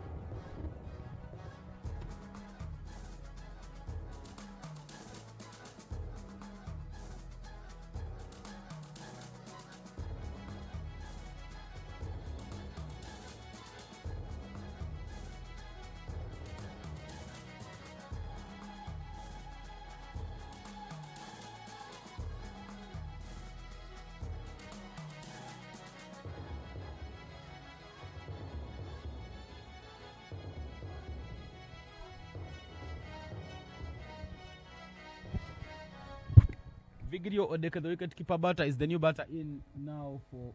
Vigirio Odeka, the wicket keeper batter, is the new batter in now for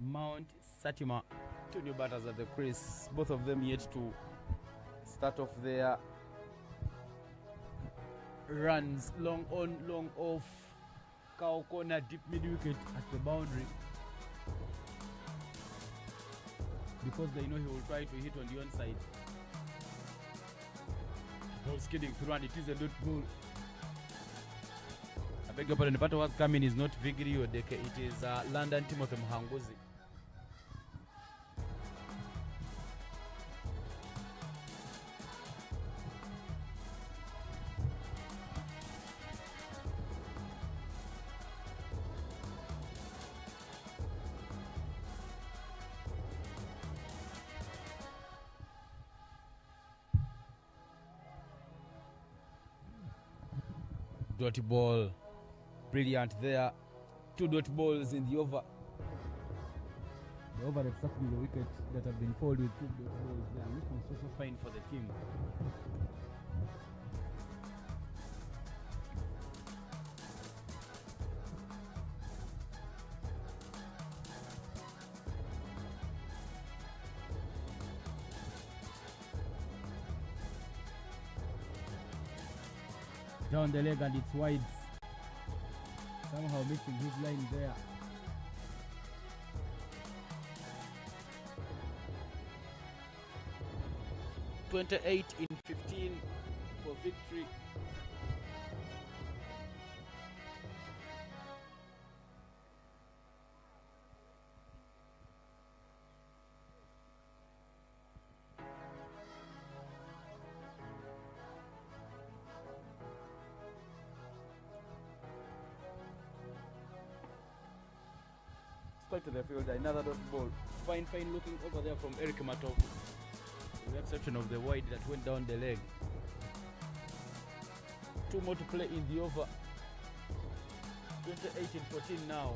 Mount Satima. 2 new batters at the crease, both of them yet to start off their runs. Long on, long off. Cow corner, deep mid wicket at the boundary, because they know he will try to hit on the onside. Ball skidding through, and it is a dot ball. I beg your pardon, the batter was coming is not Vigirio Odeka, it is London Timothy Mhanguzi. Dot ball, brilliant there. 2 dot balls in the over. The over exactly the wicket that have been pulled with 2 dot balls. They are looking so fine for the team. Down the leg and it's wide. Somehow missing his line there. .28 in 15 for victory. straight to the fielder. Another dot ball. Fine looking over there from Eric Matov. With the exception of the wide that went down the leg. 2 more to play in the over. 28-14 now.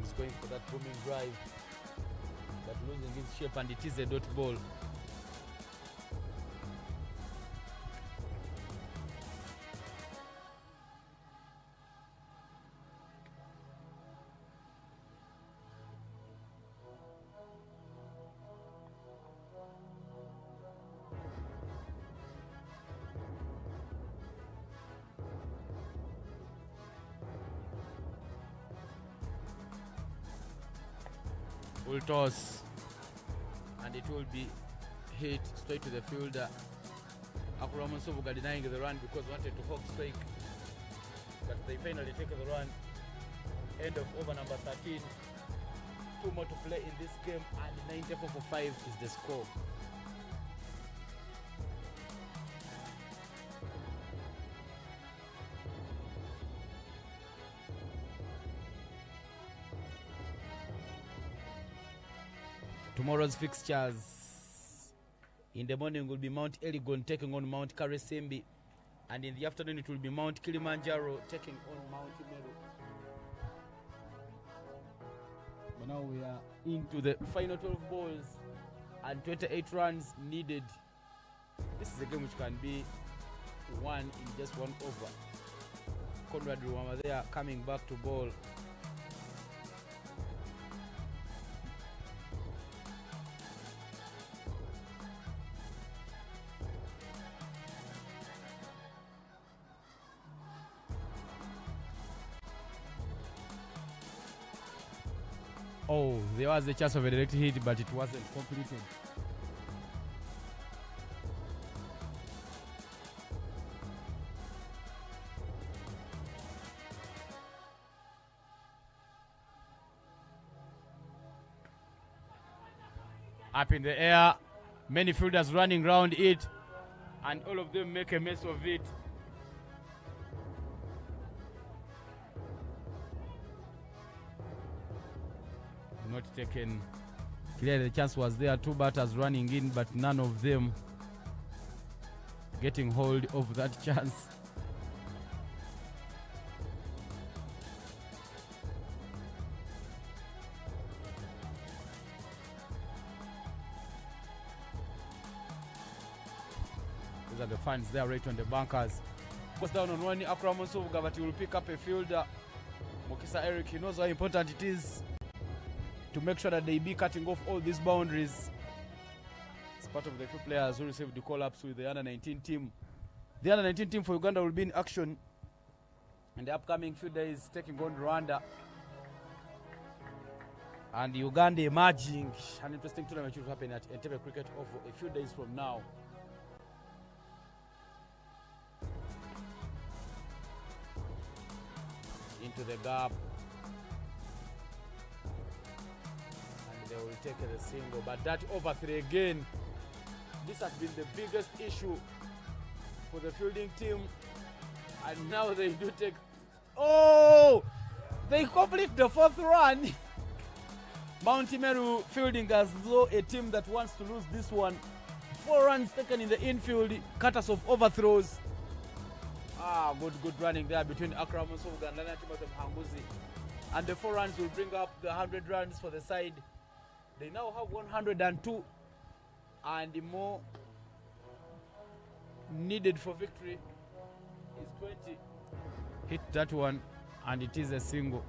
Is going for that booming drive, but losing his shape, and it is a dot ball. Full toss, and it will be hit straight to the fielder. Akuraman Sovuga denying the run because wanted to hawk strike, but they finally take the run. End of over number 13. 2 more to play in this game, and 94-5 is the score. Tomorrow's fixtures. In the morning will be Mount Elgon taking on Mount Karesembi, and in the afternoon it will be Mount Kilimanjaro taking on Mount Meru. But now we are into the final 12 balls and 28 runs needed. This is a game which can be won in just 1 over. Conrad Ruama there coming back to ball. Oh, there was a chance of a direct hit, but it wasn't completed. Up in the air, many fielders running around it, and all of them make a mess of it. Not taken. Clearly the chance was there. 2 batters running in, but none of them getting hold of that chance. These are the fans there right on the bunkers. Goes down on one, Akuraman Sovuga, but he will pick up a fielder. Mokisa Eric, he knows how important it is to make sure that they be cutting off all these boundaries. It's part of the few players who received the call-ups with the under-19 team. The under-19 team for Uganda will be in action in the upcoming few days, taking on Rwanda. And Uganda emerging. An interesting tournament will happen at Entebbe Cricket Oval a few days from now. Into the gap. They will take the single, but that over 3 again. This has been the biggest issue for the fielding team, and now they do take. Oh, they complete the 4th run. Mount Meru fielding as though a team that wants to lose this one. 4 runs taken in the infield, cutters of overthrows. Good running there between Akuraman Sovuga and Lana Timothy Mhanguzi, and the 4 runs will bring up the 100 runs for the side. They now have 102, and the more needed for victory is 20. Hit that one, and it is a single.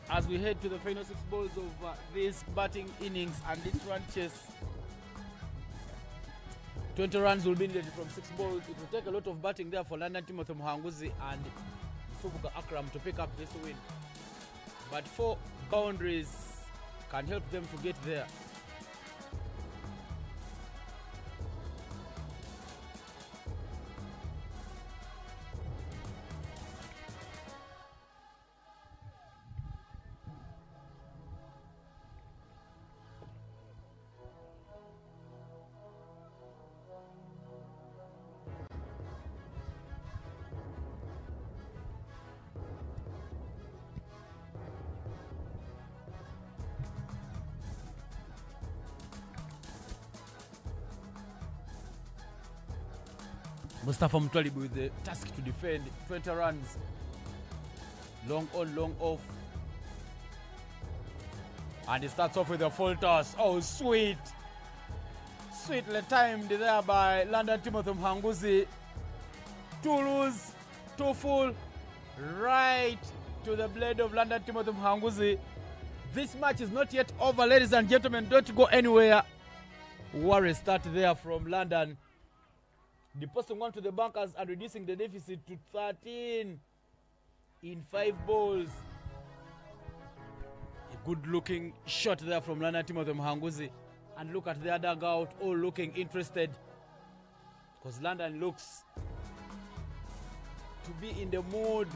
as we head to the final 6 balls of this batting innings and this run chase. 20 runs will be needed from 6 balls. It will take a lot of batting there for London Timothy Mhanguzi and Subuka Akram to pick up this win. But 4 boundaries can help them to get there. Mustafa Mutwalibu with the task to defend. 20 runs. Long on, long off. And he starts off with a full toss. Oh, sweet. Sweetly timed there by London Timothy Mhanguzi. 2 loose, 2 full. Right to the blade of London Timothy Mhanguzi. This match is not yet over, ladies and gentlemen. Don't go anywhere. Worry start there from London. Depositing one to the bankers and reducing the deficit to 13 in 5 balls. A good looking shot there from London Timothy Mhanguzi. And look at their dugout, all looking interested. Because London looks to be in the mood.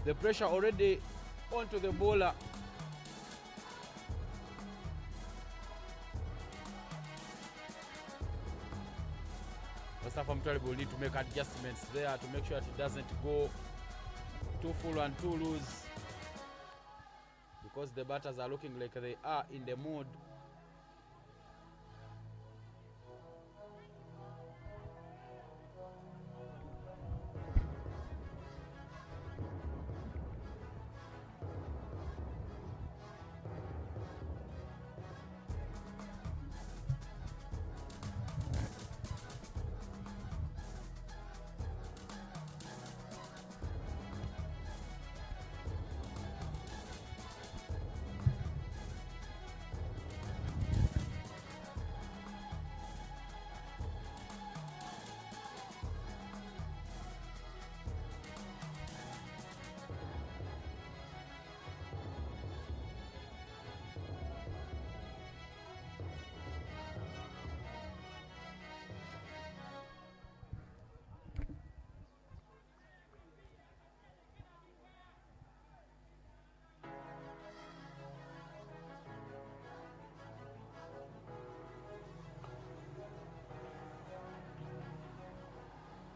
The pressure already onto the bowler. Mustafa Mutwalibu will need to make adjustments there to make sure that it doesn't go too full and too loose, because the batters are looking like they are in the mood.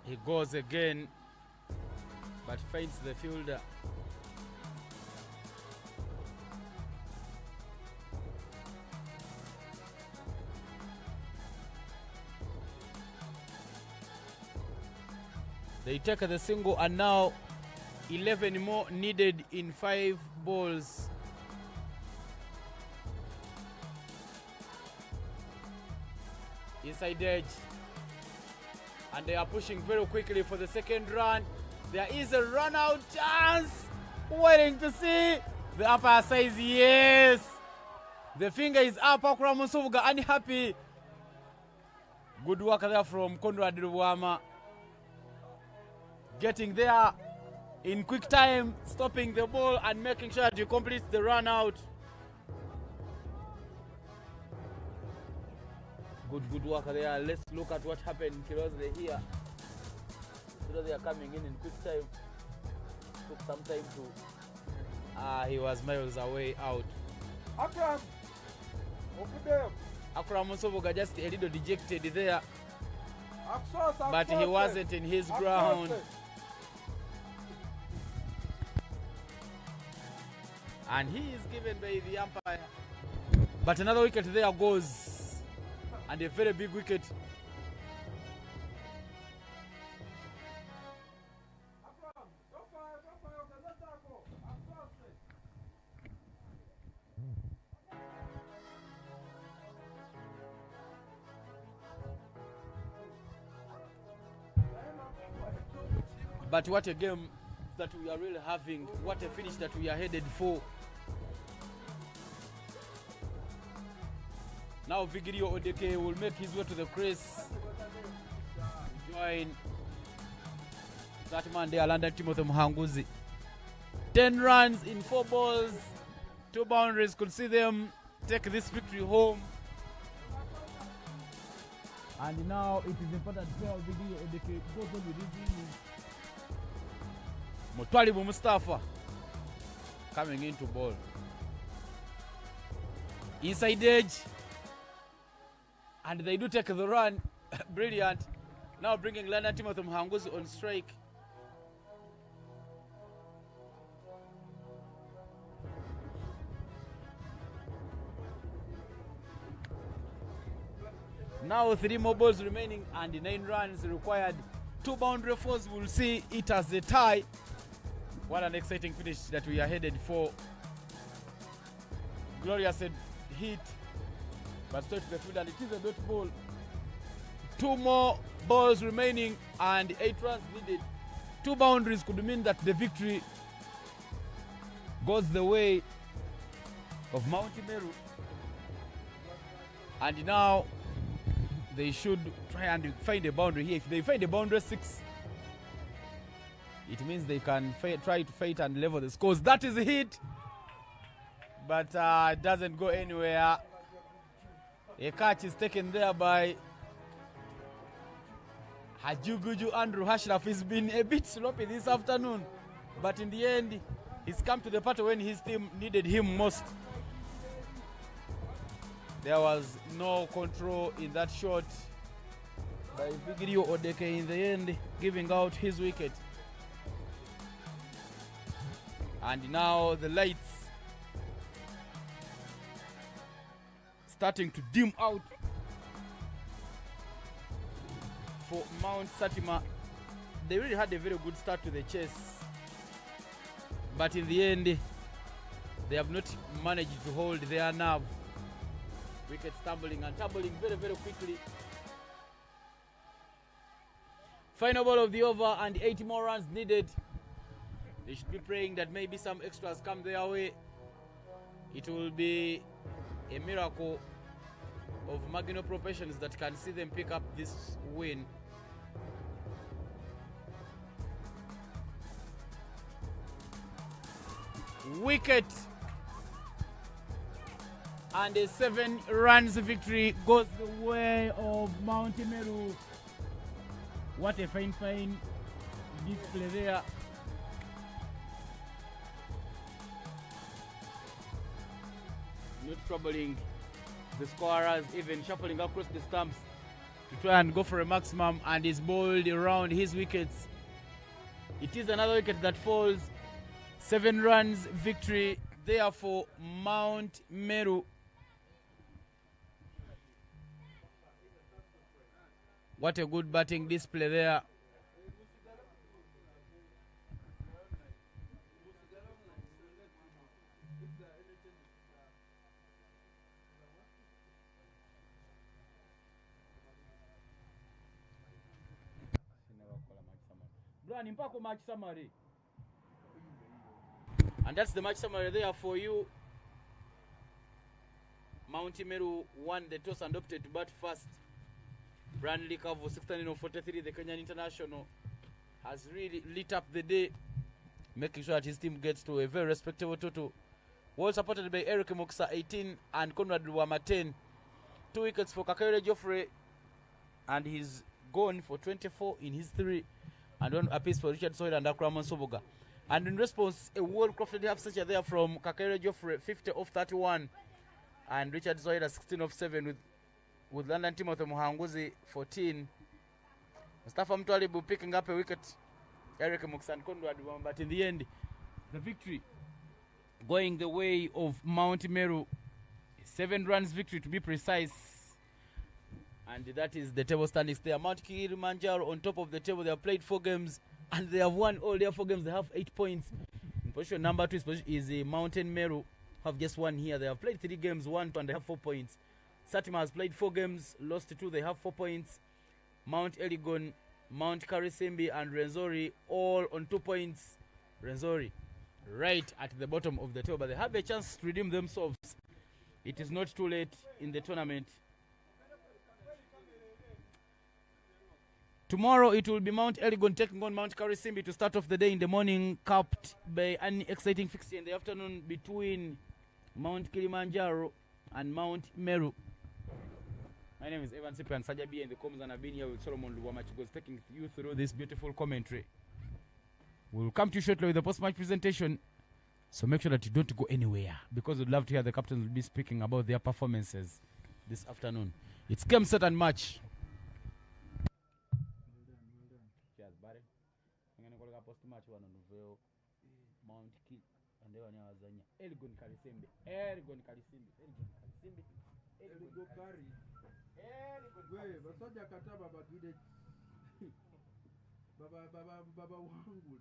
He goes again, but finds the fielder. They take the single, and now 11 more needed in 5 balls. Inside edge. And they are pushing very quickly for the second run. There is a run out chance. Waiting to see. The umpire says yes. The finger is up. Akura Musubuga unhappy. Good work there from Conrad Rwama. Getting there in quick time, stopping the ball and making sure that you complete the run out. Good work there. Let's look at what happened in Kirozle here. So they are coming in quick time. Took some time to... he was miles away out. Akram! Akram Musoboga just a little dejected there. But he wasn't in his ground. And he is given by the umpire. But another wicket there goes. And a very big wicket. But what a game that we are really having. What a finish that we are headed for. Now Vigirio Odeke will make his way to the crease. Join that man there, London Timothy Muhanguzi. 10 runs in 4 balls, 2 boundaries. Could see them take this victory home. And now it is important to tell Vigirio Odeke goes on with his innings. Mutwalibu Mustafa coming into ball. Inside edge. And they do take the run. Brilliant. Now bringing London Timothy Muhanguzi on strike. Now 3 more balls remaining and 9 runs required. 2 boundary fours will see it as a tie. What an exciting finish that we are headed for. Glorious hit, but straight to the field, and it is a dot ball. 2 more balls remaining and 8 runs needed. 2 boundaries could mean that the victory goes the way of Mount Meru. And now they should try and find a boundary here. If they find a boundary 6, it means they can try to fight and level the scores. That is a hit, but it doesn't go anywhere. A catch is taken there by Hajuguju Andrew Hashraf. He's been a bit sloppy this afternoon, but in the end, he's come to the part when his team needed him most. There was no control in that shot by Vigirio Odeke in the end, giving out his wicket. And now the lights starting to dim out for Mount Satima. They really had a very good start to the chase, but in the end they have not managed to hold their nerve. Wicket stumbling and tumbling very, very quickly. Final ball of the over and 80 more runs needed. They should be praying that maybe some extras come their way. It will be a miracle of Magino Professions that can see them pick up this win. Wicket, and a 7 runs victory goes the way of Mount Meru. What a fine display there. Not troubling the scorers, even shuffling across the stumps to try and go for a maximum, and is bowled around his wickets. It is another wicket that falls. 7 runs victory there for Mount Meru. What a good batting display there. Match summary. And that's the match summary there for you. Mount Meru won the toss and opted to bat first. Branley Kavu 643, the Kenyan international, has really lit up the day, making sure that his team gets to a very respectable total. Well supported by Eric Muksa 18 and Conrad Luwama 10. 2 wickets for Kakere Joffrey, and he's gone for 24 in his 3, and 1 apiece for Richard Soil and Akraman Soboga. And in response, a well-crafted half-century there from Kakere Joffrey, 50 off 31, and Richard Zoida 16 off 7 with London Timothy Muhanguzi 14. Mustafa Mtwalibu picking up a wicket, Eric Muksan Conrad, but in the end, the victory going the way of Mount Meru. 7 runs victory to be precise. And that is the table standings there. Mount Kilimanjaro on top of the table. They have played 4 games and they have won all their 4 games. They have 8 points. In position number 2 is Mountain Meru, have just won here. They have played 3 games, 1 and they have 4 points. Satima has played 4 games, lost 2, they have 4 points. Mount Elgon Mount Karisimbi and Renzori all on 2 points. Renzori right at the bottom of the table, but they have a chance to redeem themselves. It is not too late in the tournament. Tomorrow it will be Mount Elgon taking on Mount Karisimbi to start off the day in the morning, capped by an exciting fixture in the afternoon between Mount Kilimanjaro and Mount Meru. My name is Evan Cyprian Sajabi and the comms, and I've been here with Solomon Luwamachugos taking you through this beautiful commentary. We'll come to you shortly with the post-match presentation, so make sure that you don't go anywhere, because we'd love to hear the captains will be speaking about their performances this afternoon. It's game, set and match. Cheers, buddy. I'm going to go post-match one on the Mount Kil and the one Wazanya. Elgon Karisimbi. Elgon Karisimbi. Elgon Karisimbi. Elgon Kari. We basoja kata baba gide baba wangu.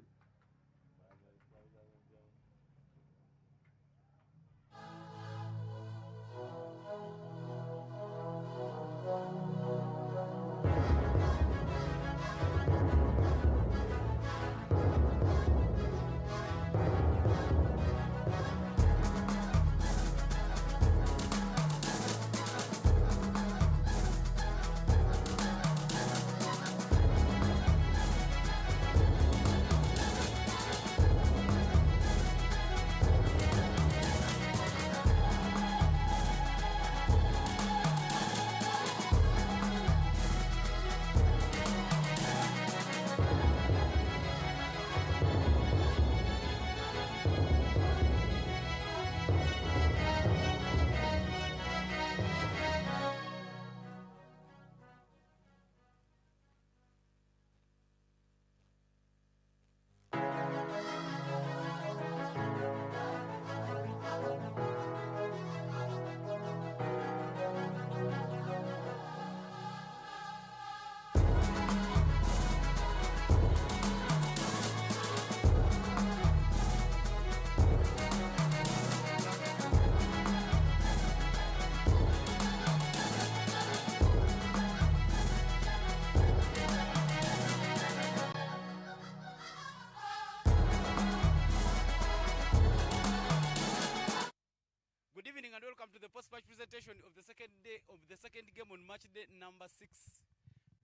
To the post-match presentation of the second game on match day number 6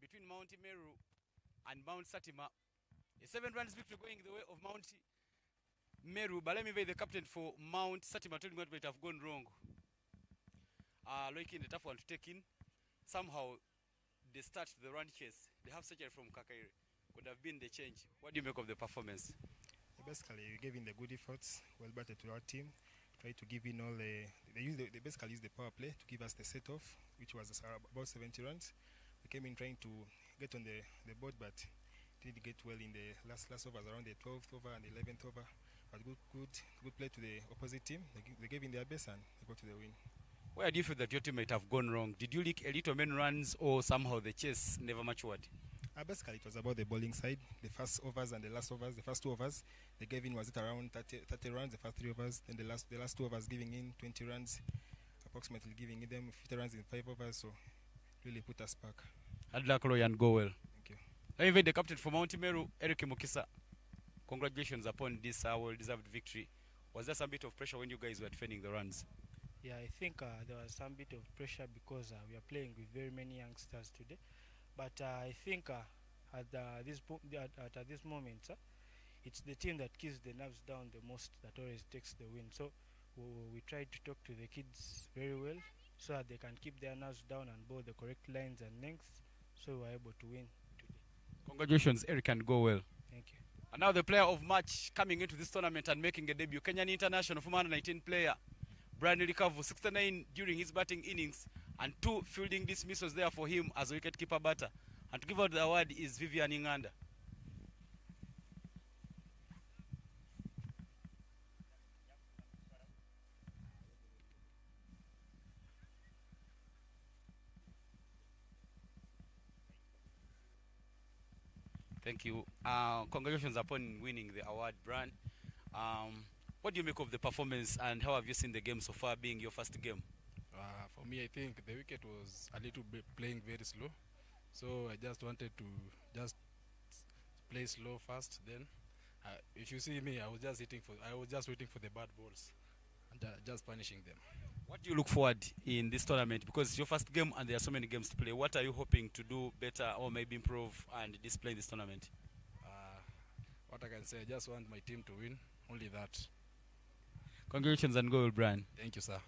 between Mount Meru and Mount Satima. A 7 runs victory going the way of Mount Meru, but let me be the captain for Mount Satima, telling what might have gone wrong. Loikin, the tough one to take in. Somehow they start the run chase. They have surgery from Kakairi. Could have been the change. What do you make of the performance? Basically, we gave in the good efforts, well batted to our team. Try to give in all they basically used the power play to give us the set off, which was about 70 runs. We came in trying to get on the board, but didn't get well in the last overs, around the 12th over and the 11th over. But good play to the opposite team. They gave in their best and they got to the win. Where do you feel that your team might have gone wrong? Did you leak a little many runs, or somehow the chase never matured? Basically, it was about the bowling side. The first overs and the last overs, the first 2 overs, they gave in was it around 30 runs, the first 3 overs. Then the last 2 overs giving in 20 runs, approximately giving in them 50 runs in 5 overs. So really put us back. Hard luck, Roy, and go well. Thank you. I invite the captain for Mount Meru, Eric Mukisa. Congratulations upon this well-deserved victory. Was there some bit of pressure when you guys were defending the runs? Yeah, I think there was some bit of pressure because we are playing with very many youngsters today. But I think at this moment, it's the team that keeps the nerves down the most that always takes the win. So we try to talk to the kids very well so that they can keep their nerves down and bowl the correct lines and lengths, so we're able to win today. Congratulations, Eric, and go well. Thank you. And now the player of match coming into this tournament and making a debut, Kenyan international, former 19 player, Brian Rikavu, 69 during his batting innings, and 2 fielding dismissals there for him as a wicketkeeper batter. And to give out the award is Vivian Inganda. Thank you. Congratulations upon winning the award, Brian. What do you make of the performance, and how have you seen the game so far, being your first game? For me, I think the wicket was a little bit playing very slow, so I just wanted to just play slow first. Then, if you see me, I was just waiting for the bad balls and just punishing them. What do you look forward in this tournament? Because it's your first game and there are so many games to play. What are you hoping to do better or maybe improve and display in this tournament? Uh, what I can say, I just want my team to win. Only that. Congratulations and go, Brian. Thank you, sir.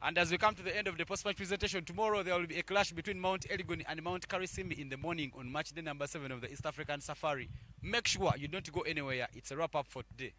And as we come to the end of the post-match presentation, tomorrow there will be a clash between Mount Elgon and Mount Karisimi in the morning on match day number 7 of the East African Safari. Make sure you don't go anywhere. It's a wrap-up for today.